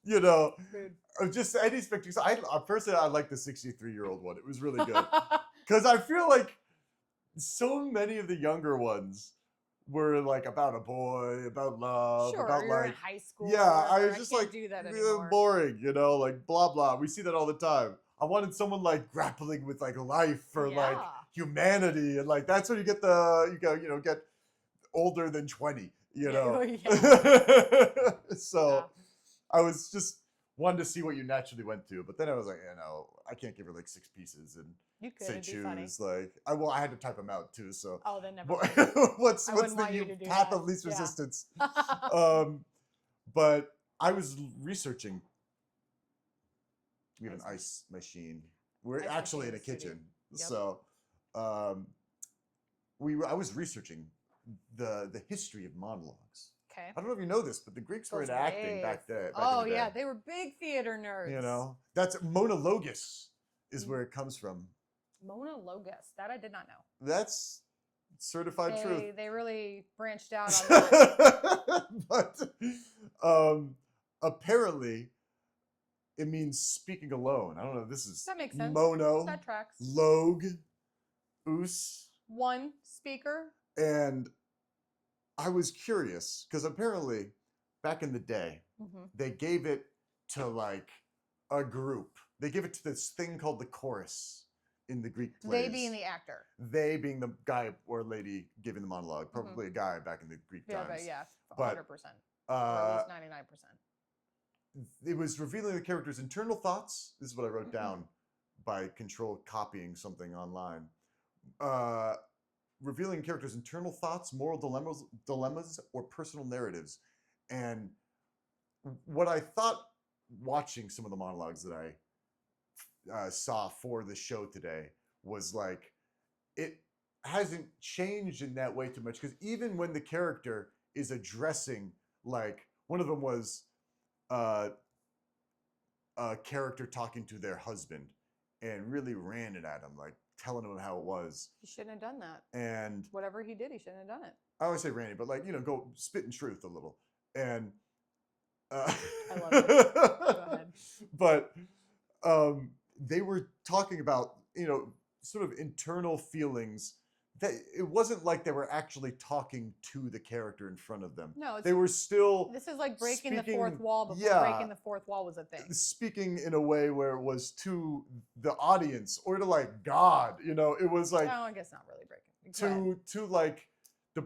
Rude. just any spectacle. Personally, I like the 63-year-old one. It was really good because I feel like so many of the younger ones were like about a boy, about love, Sure, about you're like in high school. yeah. I was I just can't like do that anymore. boring, like blah blah. We see that all the time. I wanted someone like grappling with like life or like humanity, and like that's when you get get older than 20, So I was just wanted to see what you naturally went to, but then I was like, I can't give her like 6 pieces and You could, say it'd be funny. choose. Like I had to type them out too. So Oh, then never. what's wouldn't want you the to do path that. of least Yeah. resistance? But I was researching We have an ice machine. We're Ice actually in a machine kitchen. studio. So I was researching the history of monologues. Okay. I don't know if you know this, but the Greeks were Goes into acting way back then. Oh yeah, they were big theater nerds. You know, that's monologues is where it comes from. Monologues. That I did not know. That's certified truth. They really branched out on that. But apparently, it means speaking alone. I don't know. This is That makes sense. mono, That tracks. logue, us, One speaker. and I was curious because apparently, back in the day, Mm-hmm. they gave it to like a group. They gave it to this thing called the chorus in the Greek plays. They being the actor. They being the guy or lady giving the monologue, probably a guy back in the Greek Yeah, times. but yeah, But, 100%. Or at least 99%. It was revealing the character's internal thoughts. This is what I wrote down by controlled copying something online. Revealing characters' internal thoughts, moral dilemmas, or personal narratives. And what I thought watching some of the monologues that I saw for the show today was like, it hasn't changed in that way too much. Because even when the character is addressing, like, one of them was a character talking to their husband and really ran it at him, like telling him how it was. He shouldn't have done that. And Whatever he did, he shouldn't have done it. I always say ran it, but like, go spit in truth a little. And I love it. Go ahead. But they were talking about, sort of internal feelings. That it wasn't like they were actually talking to the character in front of them. No, They were still this is like breaking the speaking- fourth wall before yeah. breaking the fourth wall was a thing. speaking in a way where it was to the audience or to like God. It was like No, I guess not really breaking. Go ahead. to like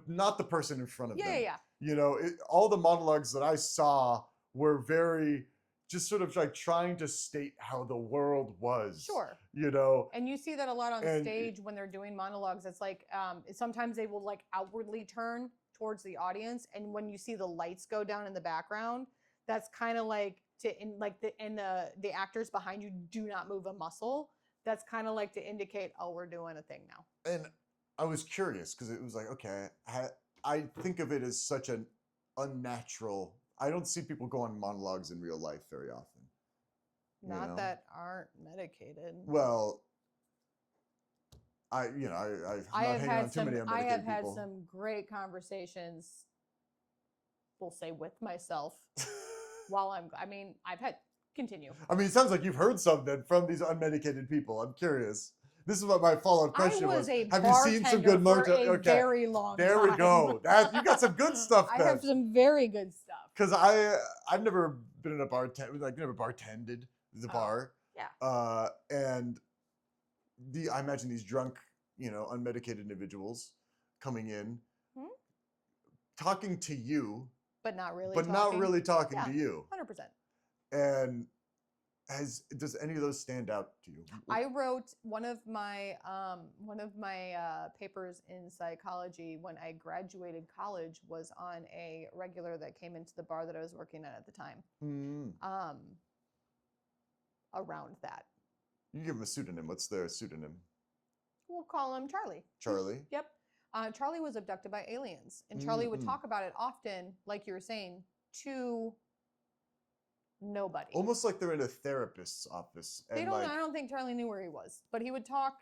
not the person in front of them. Yeah. All the monologues that I saw were very just sort of like trying to state how the world was. Sure. And you see that a lot on And- stage when they're doing monologues. It's like sometimes they will like outwardly turn towards the audience, and when you see the lights go down in the background, that's kind of like the actors behind you do not move a muscle. That's kind of like to indicate, oh, we're doing a thing now. And I was curious because it was like, okay, I think of it as such an unnatural. I don't see people go on monologues in real life very often. Not that aren't medicated. Well, I'm not hanging on too many unmedicated I have had people. some great conversations, we'll say with myself, while I've had, continue. I mean, it sounds like you've heard something from these unmedicated people. I'm curious. This is what my follow-up question I was a Have you seen some good bartender for a Okay, very long there time. we go. You got some good stuff I then. have some very good stuff. Because I've never been in a never bartended the bar. Yeah. And I imagine these drunk, unmedicated individuals coming in, talking to you, But not really talking Yeah. to you. 100%. And does any of those stand out to you? I wrote one of my papers in psychology when I graduated college was on a regular that came into the bar that I was working at the time. Around that. You give them a pseudonym. What's their pseudonym? We'll call him Charlie. Charlie. Yep. Charlie was abducted by aliens, and Charlie would talk about it often, like you were saying, to nobody. Almost like they're in a therapist's office. And I don't think Charlie knew where he was, but he would talk.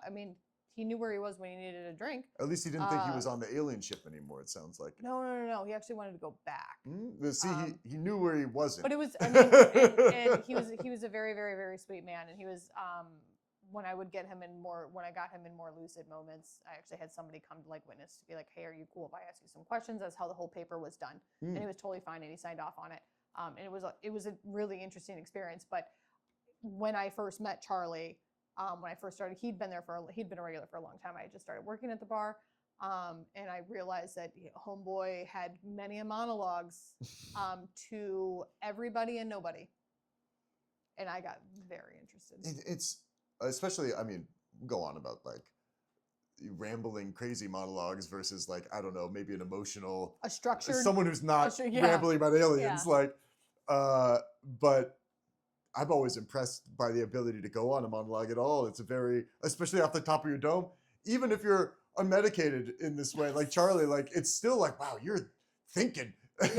I mean, he knew where he was when he needed a drink. At least he didn't think he was on the alien ship anymore. It sounds like. No. He actually wanted to go back. See, he knew where he wasn't. But it was, and he was a very, very, very sweet man, and he was. When I got him in more lucid moments, I actually had somebody come to like witness to be like, "Hey, are you cool if I ask you some questions?" That's how the whole paper was done, and he was totally fine, and he signed off on it. And it was a really interesting experience. But when I first met Charlie, when I first started, he'd been a regular for a long time. I had just started working at the bar, and I realized that homeboy had many monologues to everybody and nobody, and I got very interested. It's especially, go on about like rambling crazy monologues versus like, I don't know, maybe an emotional, A structured, someone who's not yeah. rambling about aliens, Yeah. but I'm always impressed by the ability to go on a monologue at all. It's a very, especially off the top of your dome, even if you're unmedicated in this way, like Charlie, like it's still like, wow, you're thinking. Like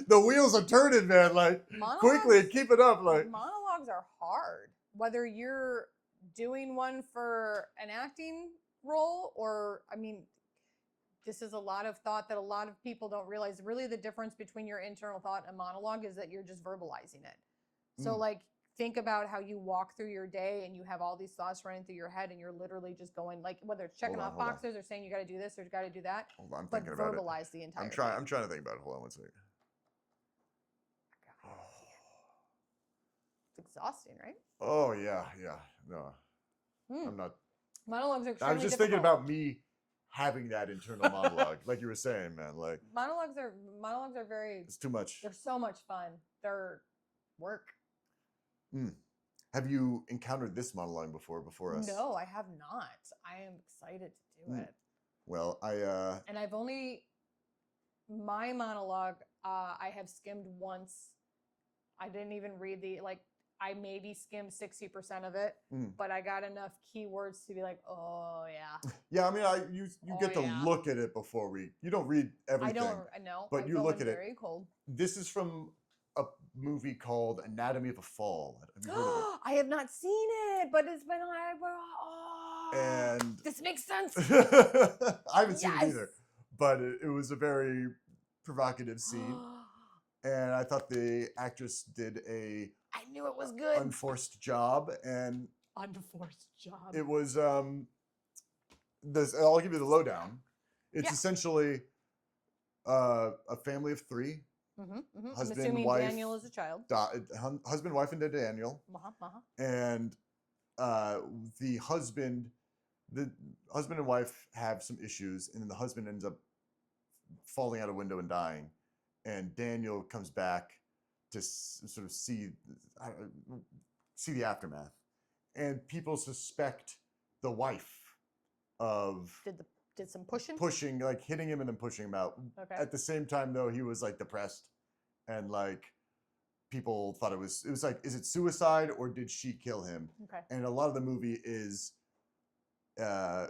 the wheels are turning, man. Like quickly, keep it up. Like monologues are hard. Whether you're doing one for an acting role or, I mean, this is a lot of thought that a lot of people don't realize. Really, the difference between your internal thought and monologue is that you're just verbalizing it. So, like, think about how you walk through your day and you have all these thoughts running through your head and you're literally just going, like, whether it's checking off boxes or saying you got to do this or you got to do that. Hold on, I'm but thinking about it. verbalize the entire I'm trying to think about it. Hold on one second. It's exhausting, right? Oh yeah. No, I'm not. Monologues are extremely I was just thinking about me having that internal monologue, like you were saying, man. Like monologues are very. It's too much. They're so much fun. They're work. Have you encountered this monologue before us? No, I have not. I am excited to do it. Well, and I've only my monologue. I have skimmed once. I didn't even read I maybe skimmed 60% of it, but I got enough keywords to be like, oh yeah. Yeah, I mean, you get to look at it before you don't read everything. I know, but you look at it. Very cold. This is from a movie called Anatomy of a Fall. Have you heard of it? I have not seen it, but it's been and this makes sense. I haven't seen it either, but it was a very provocative scene. And I thought the actress did I knew it was good. Unforced job, and Unforced job. it was I'll give you the lowdown. It's essentially a family of three. Husband, I'm assuming wife, Daniel is a child. Husband, wife, and Daniel. And the husband and wife have some issues, and then the husband ends up falling out a window and dying. And Daniel comes back to sort of see the aftermath, and people suspect the wife of did some pushing, like hitting him and then pushing him out. Okay. At the same time, though, he was like depressed, and like people thought it was like, is it suicide or did she kill him? Okay. And a lot of the movie is, I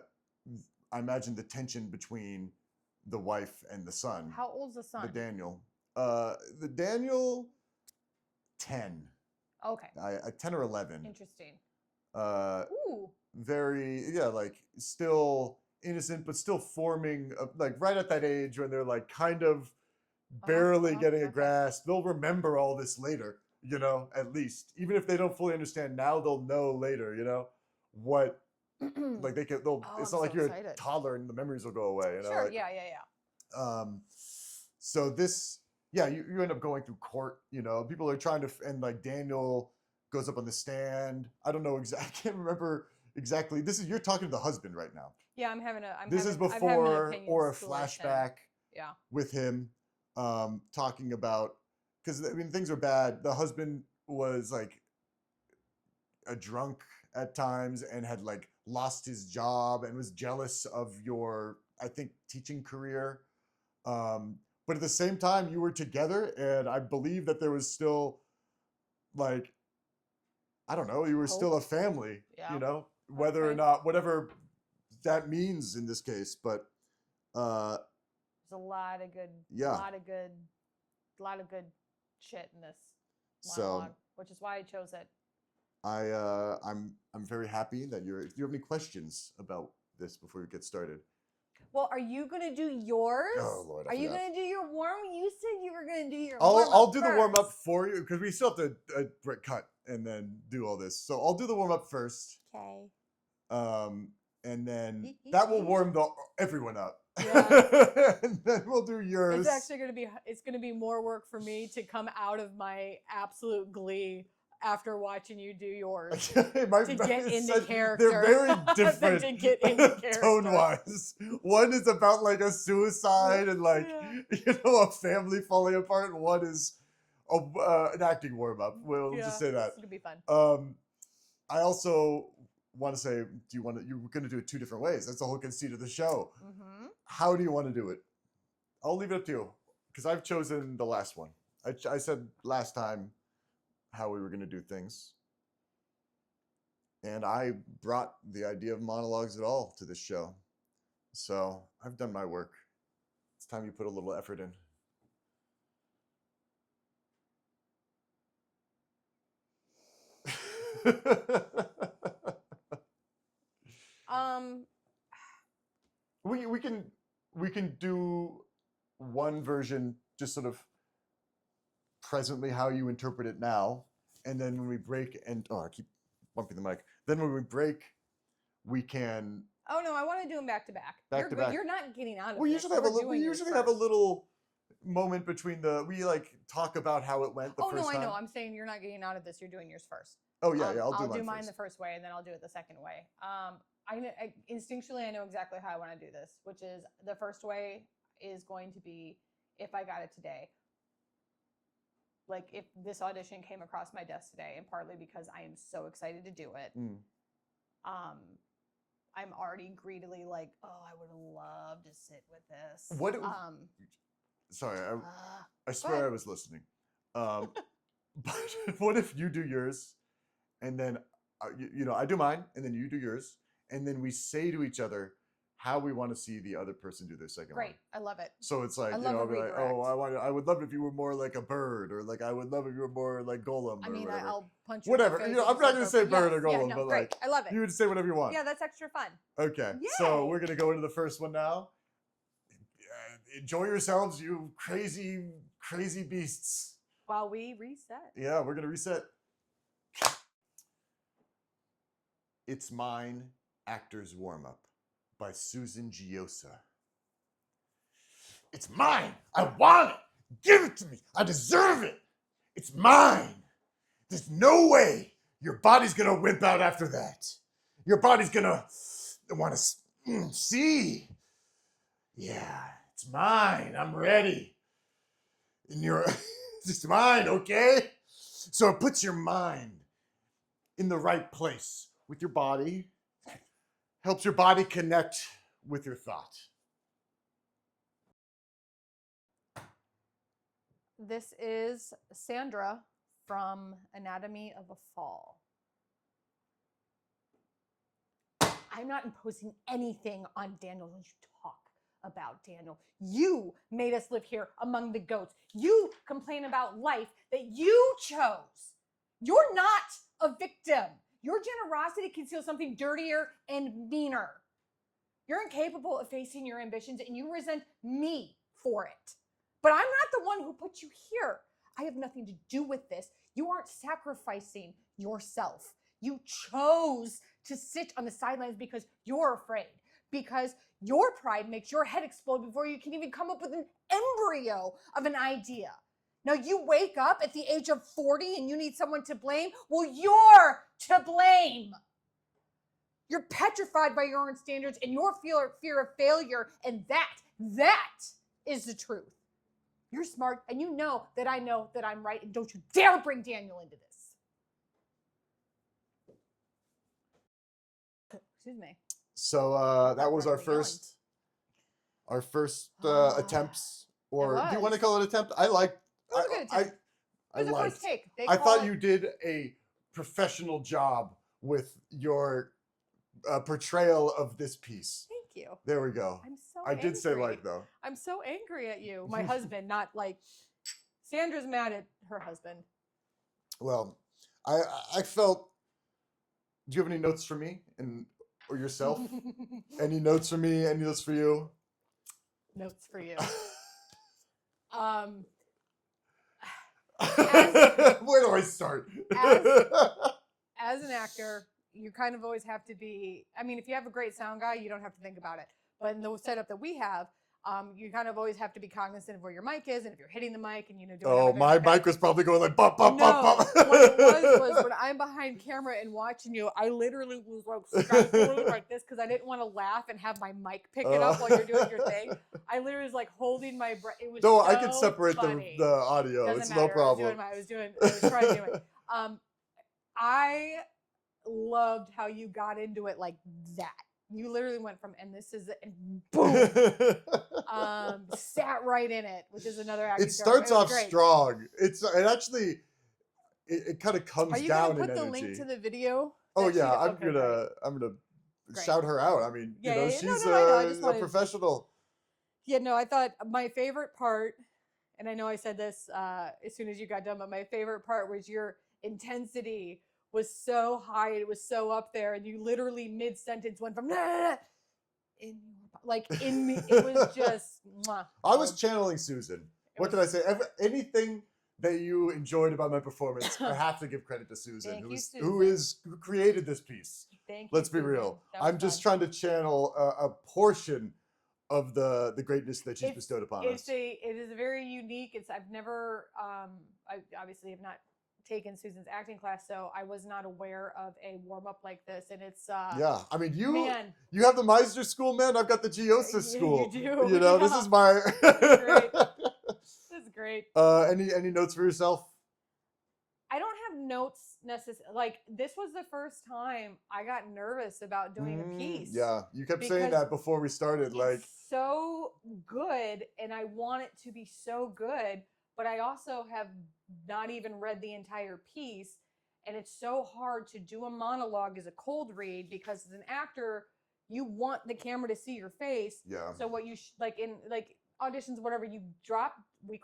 imagine the tension between the wife and the son. How old's the son? The Daniel, 10. Okay. 10 or 11. Interesting. Ooh. Very, like still innocent, but still forming, like right at that age when they're like kind of barely getting a grasp. They'll remember all this later, at least. Even if they don't fully understand now, they'll know later, what, like it's not like you're a toddler and the memories will go away, Sure, like, yeah. So this, you end up going through court, people are trying to, and like Daniel goes up on the stand. I don't know exactly, I can't remember exactly. You're talking to the husband right now. Yeah, This is before or a flashback with him talking about, because I mean, things are bad. The husband was like a drunk at times and had like lost his job and was jealous of your, I think, teaching career. But at the same time, you were together, and I believe that there was still, like, I don't know, you were still a family, whether or not, whatever that means in this case. But there's a lot of good, a lot of good shit in this monologue, which is why I chose it. I'm very happy that do you have any questions about this before we get started? Well, are you going to do yours? Oh, Lord, are you going to do your warm? You said you were going to do your I'll do the warm-up for you, because we still have to cut and then do all this. So I'll do the warm-up first. Okay. And then that will warm everyone up. Yeah. And then we'll do yours. It's actually going to be more work for me to come out of my absolute glee after watching you do yours to get into character. They're very different to get into character. Tone-wise. One is about like a suicide and like a family falling apart, and one is an acting warm-up. We'll just say that. It's gonna be fun. I also want to say, you're going to do it two different ways. That's the whole conceit of the show. How do you want to do it? I'll leave it up to you, because I've chosen the last one. I said last time, how we were going to do things. And I brought the idea of monologues at all to this show. So I've done my work. It's time you put a little effort in. We can do one version, just sort of presently how you interpret it now, and then when we break I keep bumping the mic. Then when we break, we can. Oh no, I want to do them back to back. Back to back. You're not getting out of We this. usually have a little moment between we like talk about how it went the first time. Oh no, I know. I'm saying you're not getting out of this. You're doing yours first. Oh yeah, I'll do mine first. the first way, and then I'll do it the second way. I instinctually I know exactly how I want to do this, which is the first way is going to be if I got it today. Like if this audition came across my desk today, and partly because I am so excited to do it, I'm already greedily like, oh, I would love to sit with this. What? Sorry, I swear I was listening. But what if you do yours, and then I do mine, and then you do yours, and then we say to each other how we want to see the other person do their second one. Great, I love it. So it's like, I I'll love be a like, redirect. I would love it if you were more like a bird, or like I would love if you were more like Golem. I mean, or whatever. I'll punch you. Whatever. In the face I'm not going to say bird or yes, Golem, no, but great. like, I love it. you would say whatever you want. Yeah, that's extra fun. Okay. Yay. So we're going to go into the first one now. Enjoy yourselves, you crazy, crazy beasts. While we reset. Yeah, we're going to reset. It's Mine, Actor's Warm-Up by Susan Giosa. It's mine. I want it. Give it to me. I deserve it. It's mine. There's no way your body's going to wimp out after that. Your body's going to want to see. Yeah, it's mine. I'm ready. And it's mine, okay? So it puts your mind in the right place with your body, helps your body connect with your thought. This is Sandra from Anatomy of a Fall. I'm not imposing anything on Daniel. Don't you talk about Daniel. You made us live here among the goats. You complain about life that you chose. You're not a victim. Your generosity conceals something dirtier and meaner. You're incapable of facing your ambitions, and you resent me for it. But I'm not the one who put you here. I have nothing to do with this. You aren't sacrificing yourself. You chose to sit on the sidelines because you're afraid, because your pride makes your head explode before you can even come up with an embryo of an idea. Now you wake up at the age of 40 and you need someone to blame? Well, you're to blame. You're petrified by your own standards and your fear of failure, and that is the truth. You're smart, and you know that I know that I'm right, and don't you dare bring Daniel into this. Excuse me. So that was our first attempts, or do you want to call it attempt? I like. It was a good attempt. It was a first take. I thought you did a professional job with your portrayal of this piece. Thank you. There we go. I'm so I did say angry. like though. I'm so angry at you, my husband, not like Sandra's mad at her husband. Well, I felt. Do you have any notes for me or yourself? Any notes for me? Any notes for you? Notes for you. Where do I start? As an actor, you kind of always have to be, I mean, if you have a great sound guy, you don't have to think about it. But in the setup that we have, you kind of always have to be cognizant of where your mic is and if you're hitting the mic and, doing everything. My mic was probably going like bop, bop, bop, bop. What it was when I'm behind camera and watching you, I literally was like scratching like this because I didn't want to laugh and have my mic pick it up while you're doing your thing. I literally was like holding my breath. It was No, so I can separate funny. the audio. Doesn't It's matter. no problem. I was trying to do it. I loved how you got into it like that. You literally went from, and this is it, and boom, sat right in it, which is another acting. It starts off great. strong. It actually, it kind of comes Are you down gonna in put the energy. link to the video? Oh that she yeah, did? I'm Okay, gonna great. shout her out. I mean, Yeah, you know, yeah, yeah. she's No, I know. I just a wanted. professional. Yeah, no, I thought my favorite part, and I know I said this as soon as you got done, but my favorite part was your intensity was so high, it was so up there, and you literally mid sentence went from in me. It was just. Mwah. I was channeling Susan. What can I say? Anything that you enjoyed about my performance, I have to give credit to Susan, Thank you, who created this piece. Thank you. Let's be Susan. real. That was I'm just fun. trying to channel a portion of the greatness that she's bestowed upon us. It is very unique. I've never I obviously have not taken Susan's acting class, so I was not aware of a warm up like this, and it's Yeah, I mean, you man, have the Meisner School, man. I've got the Geosis School. You do. You know, this is my. Great. This is great. Any notes for yourself? I don't have notes necessarily. Like, this was the first time I got nervous about doing a piece. Yeah, you kept saying that before we started. Like, it's so good, and I want it to be so good, but I also have not even read the entire piece, and it's so hard to do a monologue as a cold read because as an actor, you want the camera to see your face. Yeah. So what you like in auditions, whatever, you drop. I'm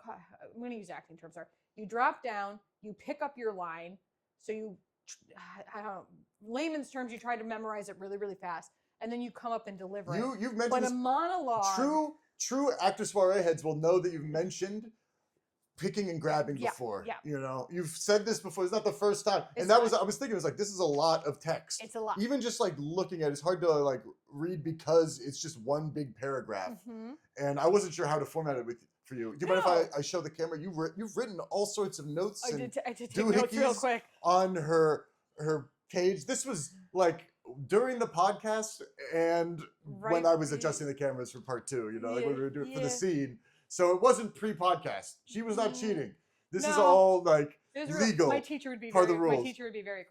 going to use acting terms. Sorry. You drop down, you pick up your line. So you, I don't know, layman's terms, you try to memorize it really, really fast, and then you come up and deliver it. You've mentioned but this, a monologue. True actor soiree heads will know that you've mentioned picking and grabbing before. Yeah. You know, you've said this before. It's not the first time. It's and that not. was, I was thinking, it was like, this is a lot of text. It's a lot. Even just like looking at it, it's hard to like read because it's just one big paragraph. Mm-hmm. And I wasn't sure how to format it for you. Do you mind if I show the camera? You've written all sorts of notes I and did take notes real quick on her page. This was like during the podcast and when I was adjusting the cameras for part 2, you know, like when we were doing for the scene. So it wasn't pre-podcast. She was not cheating. This is all like legal. My teacher would be part of the rules. My teacher would be very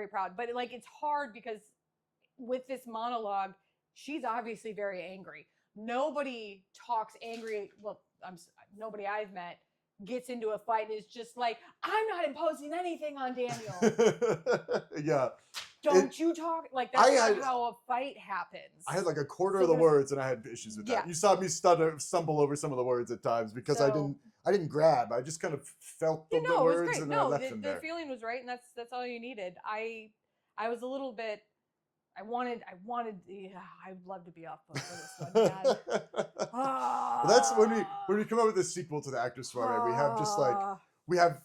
proud. But like, it's hard because with this monologue, she's obviously very angry. Nobody talks angry. Well, nobody I've met gets into a fight and is just like, I'm not imposing anything on Daniel. Yeah. Don't you talk like that's not how a fight happens. I had like a quarter of the words, and I had issues with that. You saw me stumble over some of the words at times because I didn't grab. I just kind of felt the words and I left them there. The feeling was right, and that's all you needed. I was a little bit. I wanted. Yeah, I'd love to be off book for this one. Man. Well, that's when we come up with a sequel to the actor soiree. We have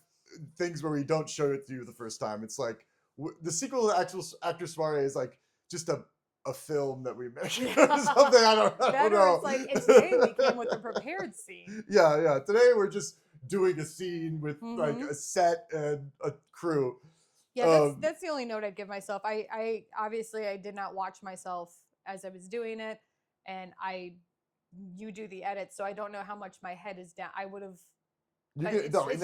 things where we don't show it to you the first time. It's like the sequel to the actual actor soiree is like just a film that we make or something. I don't know. It's today we came with a prepared scene. Yeah. Today we're just doing a scene with like a set and a crew. Yeah, that's the only note I'd give myself. I obviously I did not watch myself as I was doing it, and you do the edit, so I don't know how much my head is down. I would have. In the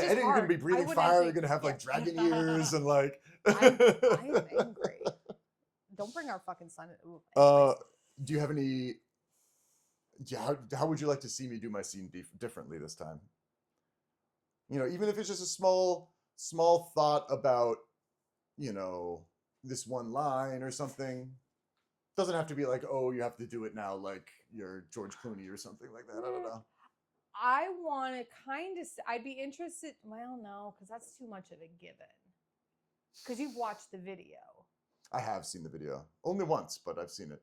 edit, you're gonna be breathing fire. You're gonna have like dragon ears and like. I'm angry. Don't bring our fucking son. Do you have any? Yeah, how would you like to see me do my scene differently this time? You know, even if it's just a small thought about, you know, this one line or something. Doesn't have to be like, oh, you have to do it now like you're George Clooney or something like that. I don't know. I want to kind of. I'd be interested. Well, no, because that's too much of a given. Because you've watched the video. I have seen the video. Only once, but I've seen it.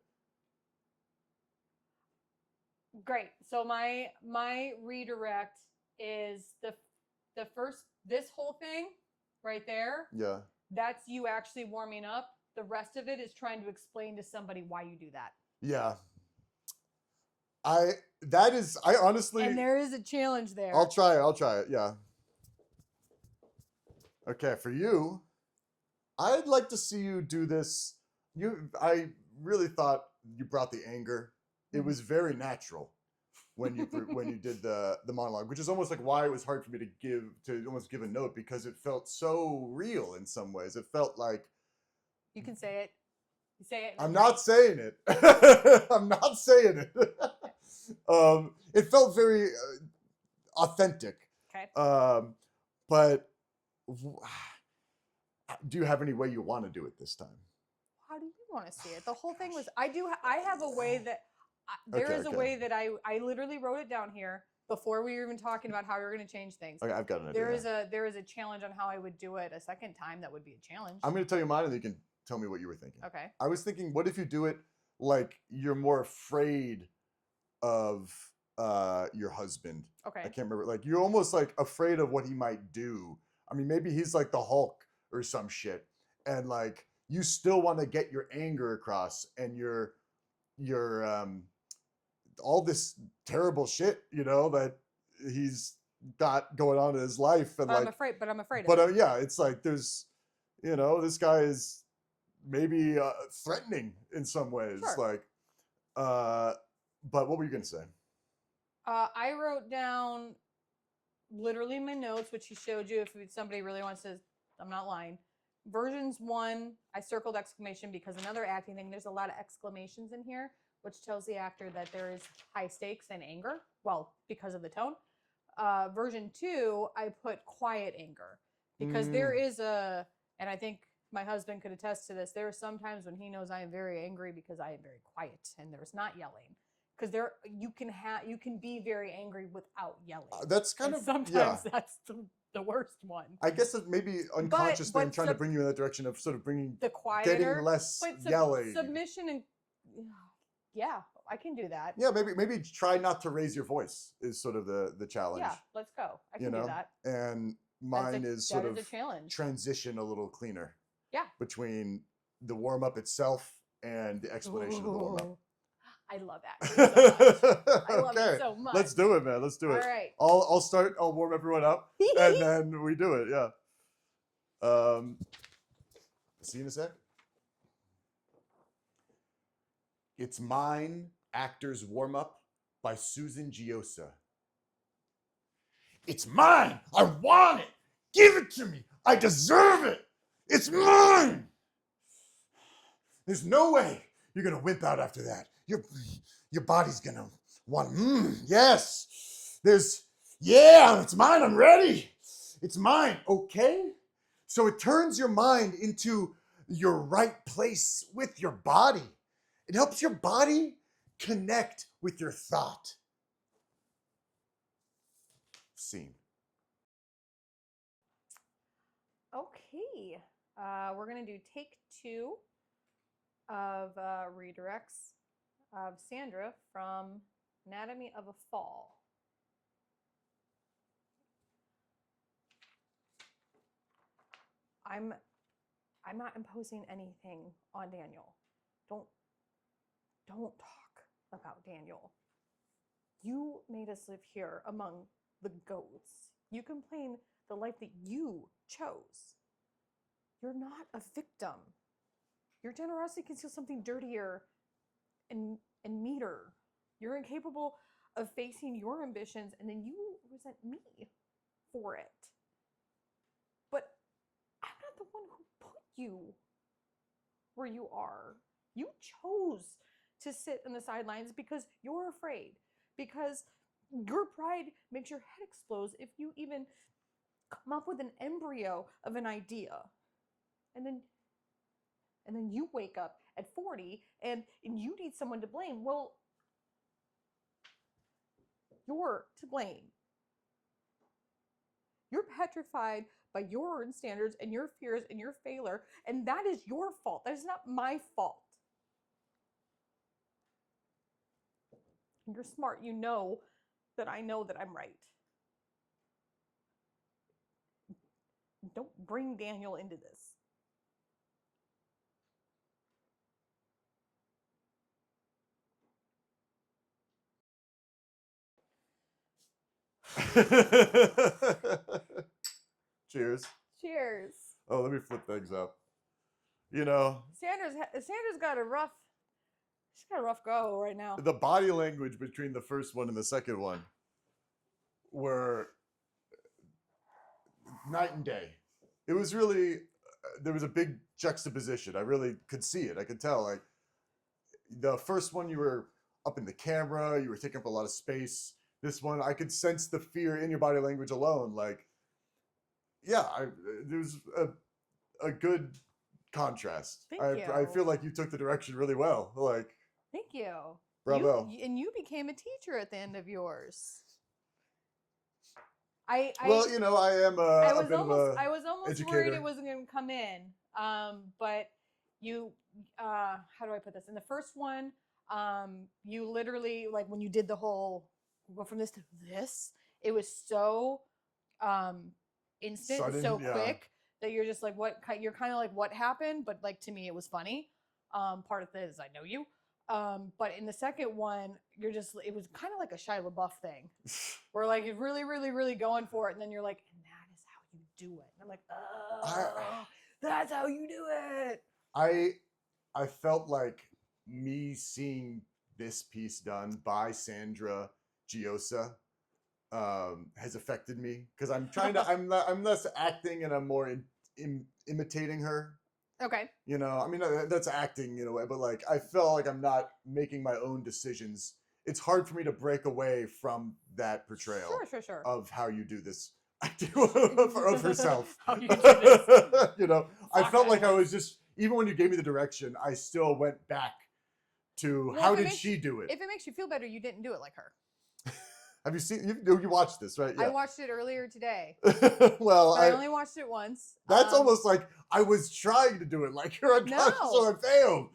Great. So my redirect is the first, this whole thing right there. Yeah. That's you actually warming up. The rest of it is trying to explain to somebody why you do that. Yeah. I honestly. And there is a challenge there. I'll try it. Yeah. Okay, for you, I'd like to see you do this. I really thought you brought the anger. It was very natural when you did the monologue, which is almost like why it was hard for me to almost give a note, because it felt so real in some ways. It felt like. You can say it. You say it. I'm not saying it. I'm not saying it. It felt very authentic. Okay. But do you have any way you want to do it this time? How do you want to see it? The whole thing was I have a way that there is a way that I literally wrote it down here before we were even talking about how we were going to change things. Okay, I've got an idea. There is a challenge on how I would do it a second time. That would be a challenge. I'm going to tell you mine, and you can tell me what you were thinking. Okay. I was thinking, what if you do it like you're more afraid of your husband? Okay. I can't remember. Like you're almost like afraid of what he might do. I mean, maybe he's like the Hulk or some shit, and like you still want to get your anger across and your all this terrible shit, you know, that he's got going on in his life. And but like, I'm afraid. But yeah, it's like there's, you know, this guy is maybe threatening in some ways. Sure. Like, but what were you gonna say? I wrote down literally my notes, which he showed you. If somebody really wants to, I'm not lying. Versions 1, I circled exclamation because another acting thing, there's a lot of exclamations in here, which tells the actor that there is high stakes and anger. Well, because of the tone. Version 2, I put quiet anger because there is and I think my husband could attest to this. There are some times when he knows I am very angry because I am very quiet and there's not yelling. Because you can be very angry without yelling. That's kind of sometimes that's the worst one. I guess it maybe unconsciously trying to bring you in that direction of sort of bringing the quieter, getting less yelling. Submission and yeah, I can do that. Yeah, maybe try not to raise your voice is sort of the challenge. Yeah, let's go. I can do that. And mine is sort of a challenge. Transition a little cleaner. Yeah. Between the warm up itself and the explanation of the warm up. I love that so much. I love it so much. Let's do it, man. Let's do it. All right. I'll start. I'll warm everyone up, and then we do it. Yeah. See you in a sec. It's Mine, Actors Warm Up by Susan Giosa. It's mine. I want it. Give it to me. I deserve it. It's mine. There's no way you're gonna wimp out after that. Your body's gonna want, yes. It's mine, I'm ready. It's mine, okay? So it turns your mind into your right place with your body. It helps your body connect with your thought. Scene. Okay, we're gonna do take 2 of redirects of Sandra from Anatomy of a Fall. I'm not imposing anything on Daniel. Don't talk about Daniel. You made us live here among the goats. You complain the life that you chose. You're not a victim. Your generosity conceals something dirtier and meaner. You're incapable of facing your ambitions, and then you resent me for it. But I'm not the one who put you where you are. You chose to sit on the sidelines because you're afraid, because your pride makes your head explode if you even come up with an embryo of an idea. And then you wake up at 40 and you need someone to blame. Well, you're to blame. You're petrified by your own standards and your fears and your failure, and that is your fault. That is not my fault. You're smart. You know that I know that I'm right. Don't bring Daniel into this. Cheers. Cheers. Oh, let me flip things up. You know, Sandra's got a rough. She's got a rough go right now. the body language between the first one and the second one were night and day. It was really there was a big juxtaposition. I really could see it. I could tell. Like the first one, you were up in the camera. You were taking up a lot of space. This one, I could sense the fear in your body language alone. Like yeah, there's a good contrast. Thank I you. feel like you took the direction really well. Like, Thank you. bravo. And you became a teacher at the end of yours. Well, you know, I am I a was bit almost of a I was almost educator. worried it wasn't going to come in. But you how do I put this? In the first one, you literally, like, when you did the whole go from this to this, it was so instant and Sudden, so yeah. quick that you're just like, what? You're kind of like, what happened? But like, to me, it was funny. Part of it is I know you. But in the second one, you're just, it was kind of like a Shia LaBeouf thing. Where like you're really, really, really going for it, and then you're like, and that is how you do it. And I'm like, oh, that's how you do it. I felt like me seeing this piece done by Sandra Giosa has affected me, because I'm trying to I'm less acting and I'm more imitating her. Okay. You know, I mean, that's acting in a way, but like I felt like I'm not making my own decisions. It's hard for me to break away from that portrayal Sure. of how you do this of herself. How you do this. You know, I felt like I was just, even when you gave me the direction, I still went back to how did she do it? If it makes you feel better, you didn't do it like her. Have you seen? You watched this, right? Yeah. I watched it earlier today. Well, I only watched it once. That's almost like I was trying to do it like her, so I failed.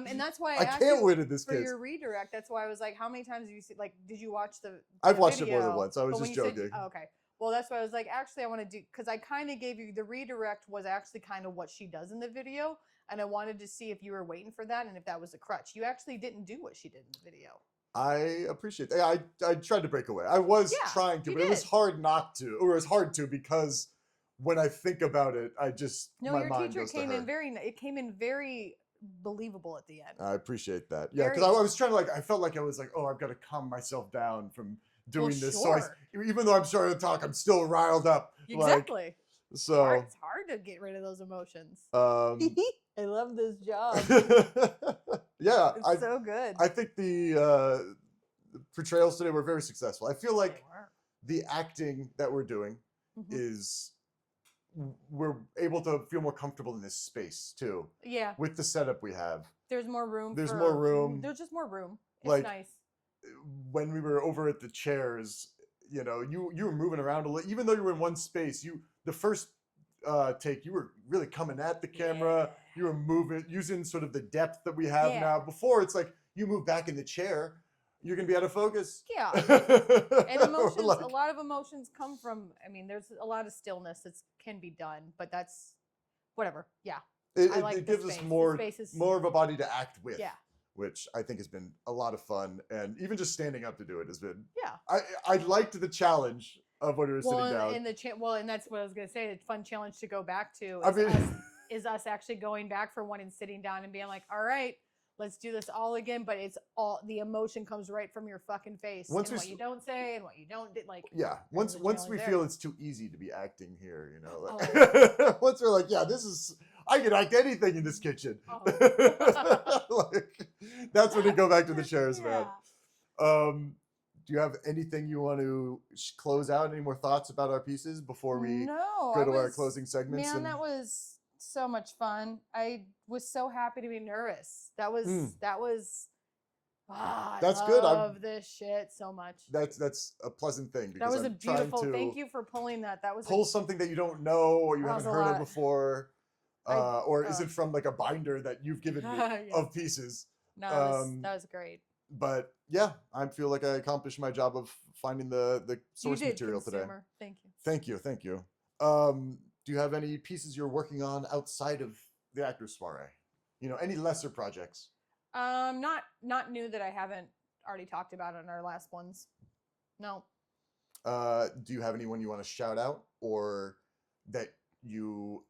And that's why I can't win in this for case. your redirect. That's why I was like, how many times did you see? Like, did you watch the? I've the watched it video? more than once. I was But just when you joking. said, okay. Well, that's why I was like, actually, I want to do, because I kind of gave you the redirect was actually kind of what she does in the video, and I wanted to see if you were waiting for that and if that was a crutch. You actually didn't do what she did in the video. I appreciate that. I tried to break away. I was trying to, but it was hard not to, or it was hard to, because when I think about it, I just my mind goes to her. It came in very believable at the end. I appreciate that. Yeah, because I was trying to, like, I felt like I was like, oh, I've got to calm myself down from doing this. Sure. So even though I'm starting to talk, I'm still riled up. Exactly. Like, so it's hard to get rid of those emotions. I love this job. Yeah, it's so good. I think the portrayals today were very successful. I feel like the acting that we're doing is, we're able to feel more comfortable in this space too. Yeah. With the setup we have. There's more room. There's more room. There's just more room. It's like, nice. When we were over at the chairs, you know, you were moving around a little, even though you were in one space. The first take, you were really coming at the camera. Yeah. You were moving, using sort of the depth that we have now. Before, it's like you move back in the chair, you're gonna be out of focus. Yeah. And emotions, a lot of emotions come from, I mean, there's a lot of stillness that can be done, but that's whatever. Yeah. It gives us more of a body to act with. Yeah. Which I think has been a lot of fun, and even just standing up to do it has been. Yeah. I liked the challenge of when we were sitting down. And that's what I was gonna say. The fun challenge to go back to is us actually going back for one and sitting down and being like, all right, let's do this all again. But it's all, the emotion comes right from your fucking face. What you don't say and what you don't do. Like, yeah. Once we feel it's too easy to be acting here, you know. Like, once we're like, yeah, I can act anything in this kitchen. Like, that's when we go back to the chairs, man. Do you have anything you want to close out? Any more thoughts about our pieces before we go to our closing segments? Man, that was so much fun. I was so happy to be nervous. That was that's I good. love this shit so much. That's a pleasant thing, because that was I'm a beautiful. trying to thank you for pulling that. That was pull something that you don't know or you haven't heard of before, or is it from like a binder that you've given me of pieces? No, that was great. But yeah, I feel like I accomplished my job of finding the source material today. Thank you. Do you have any pieces you're working on outside of the Actors Soiree? You know, any lesser projects? Not new that I haven't already talked about in our last ones. No. Do you have anyone you want to shout out, or that you?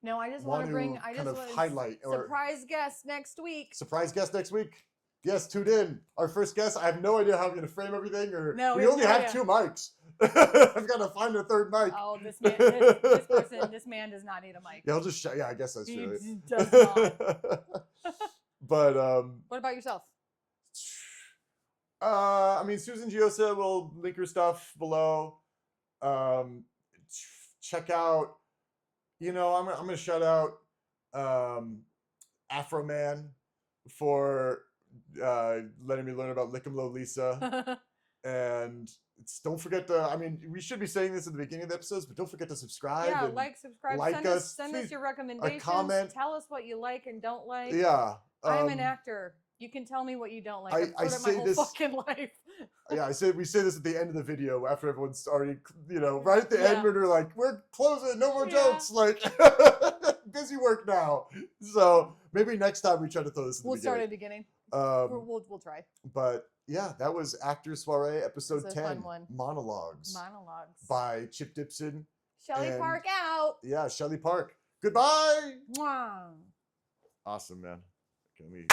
No, I just want to bring. I just want to highlight surprise guest next week. Surprise guest next week. Yes, tune in. Our first guest. I have no idea how I'm going to frame everything. Or no, we only have 2 mics. I've got to find a third mic. Oh, this man does not need a mic. Yeah, I'll just yeah, I guess that's true. He does not. But what about yourself? I mean, Susan Giosa will link her stuff below. check out, I'm going to shout out Afro Man for letting me learn about Lickum Lisa. And don't forget to, we should be saying this at the beginning of the episodes, but don't forget to subscribe. Yeah, and subscribe, send us your recommendations. Comment. Tell us what you like and don't like. Yeah. I'm an actor. You can tell me what you don't like. I've heard it my whole fucking life. Yeah, we say this at the end of the video after everyone's already, right at the end when they're like, we're closing, no more jokes, like, busy work now. So maybe next time we try to throw this at the beginning. We'll start at the beginning. We'll try. But yeah, that was Actor Soiree episode 10, Monologues. Monologues. By Chip Dibson. Shelley Park out. Yeah, Shelley Park. Goodbye. Mwah. Awesome, man. Can we...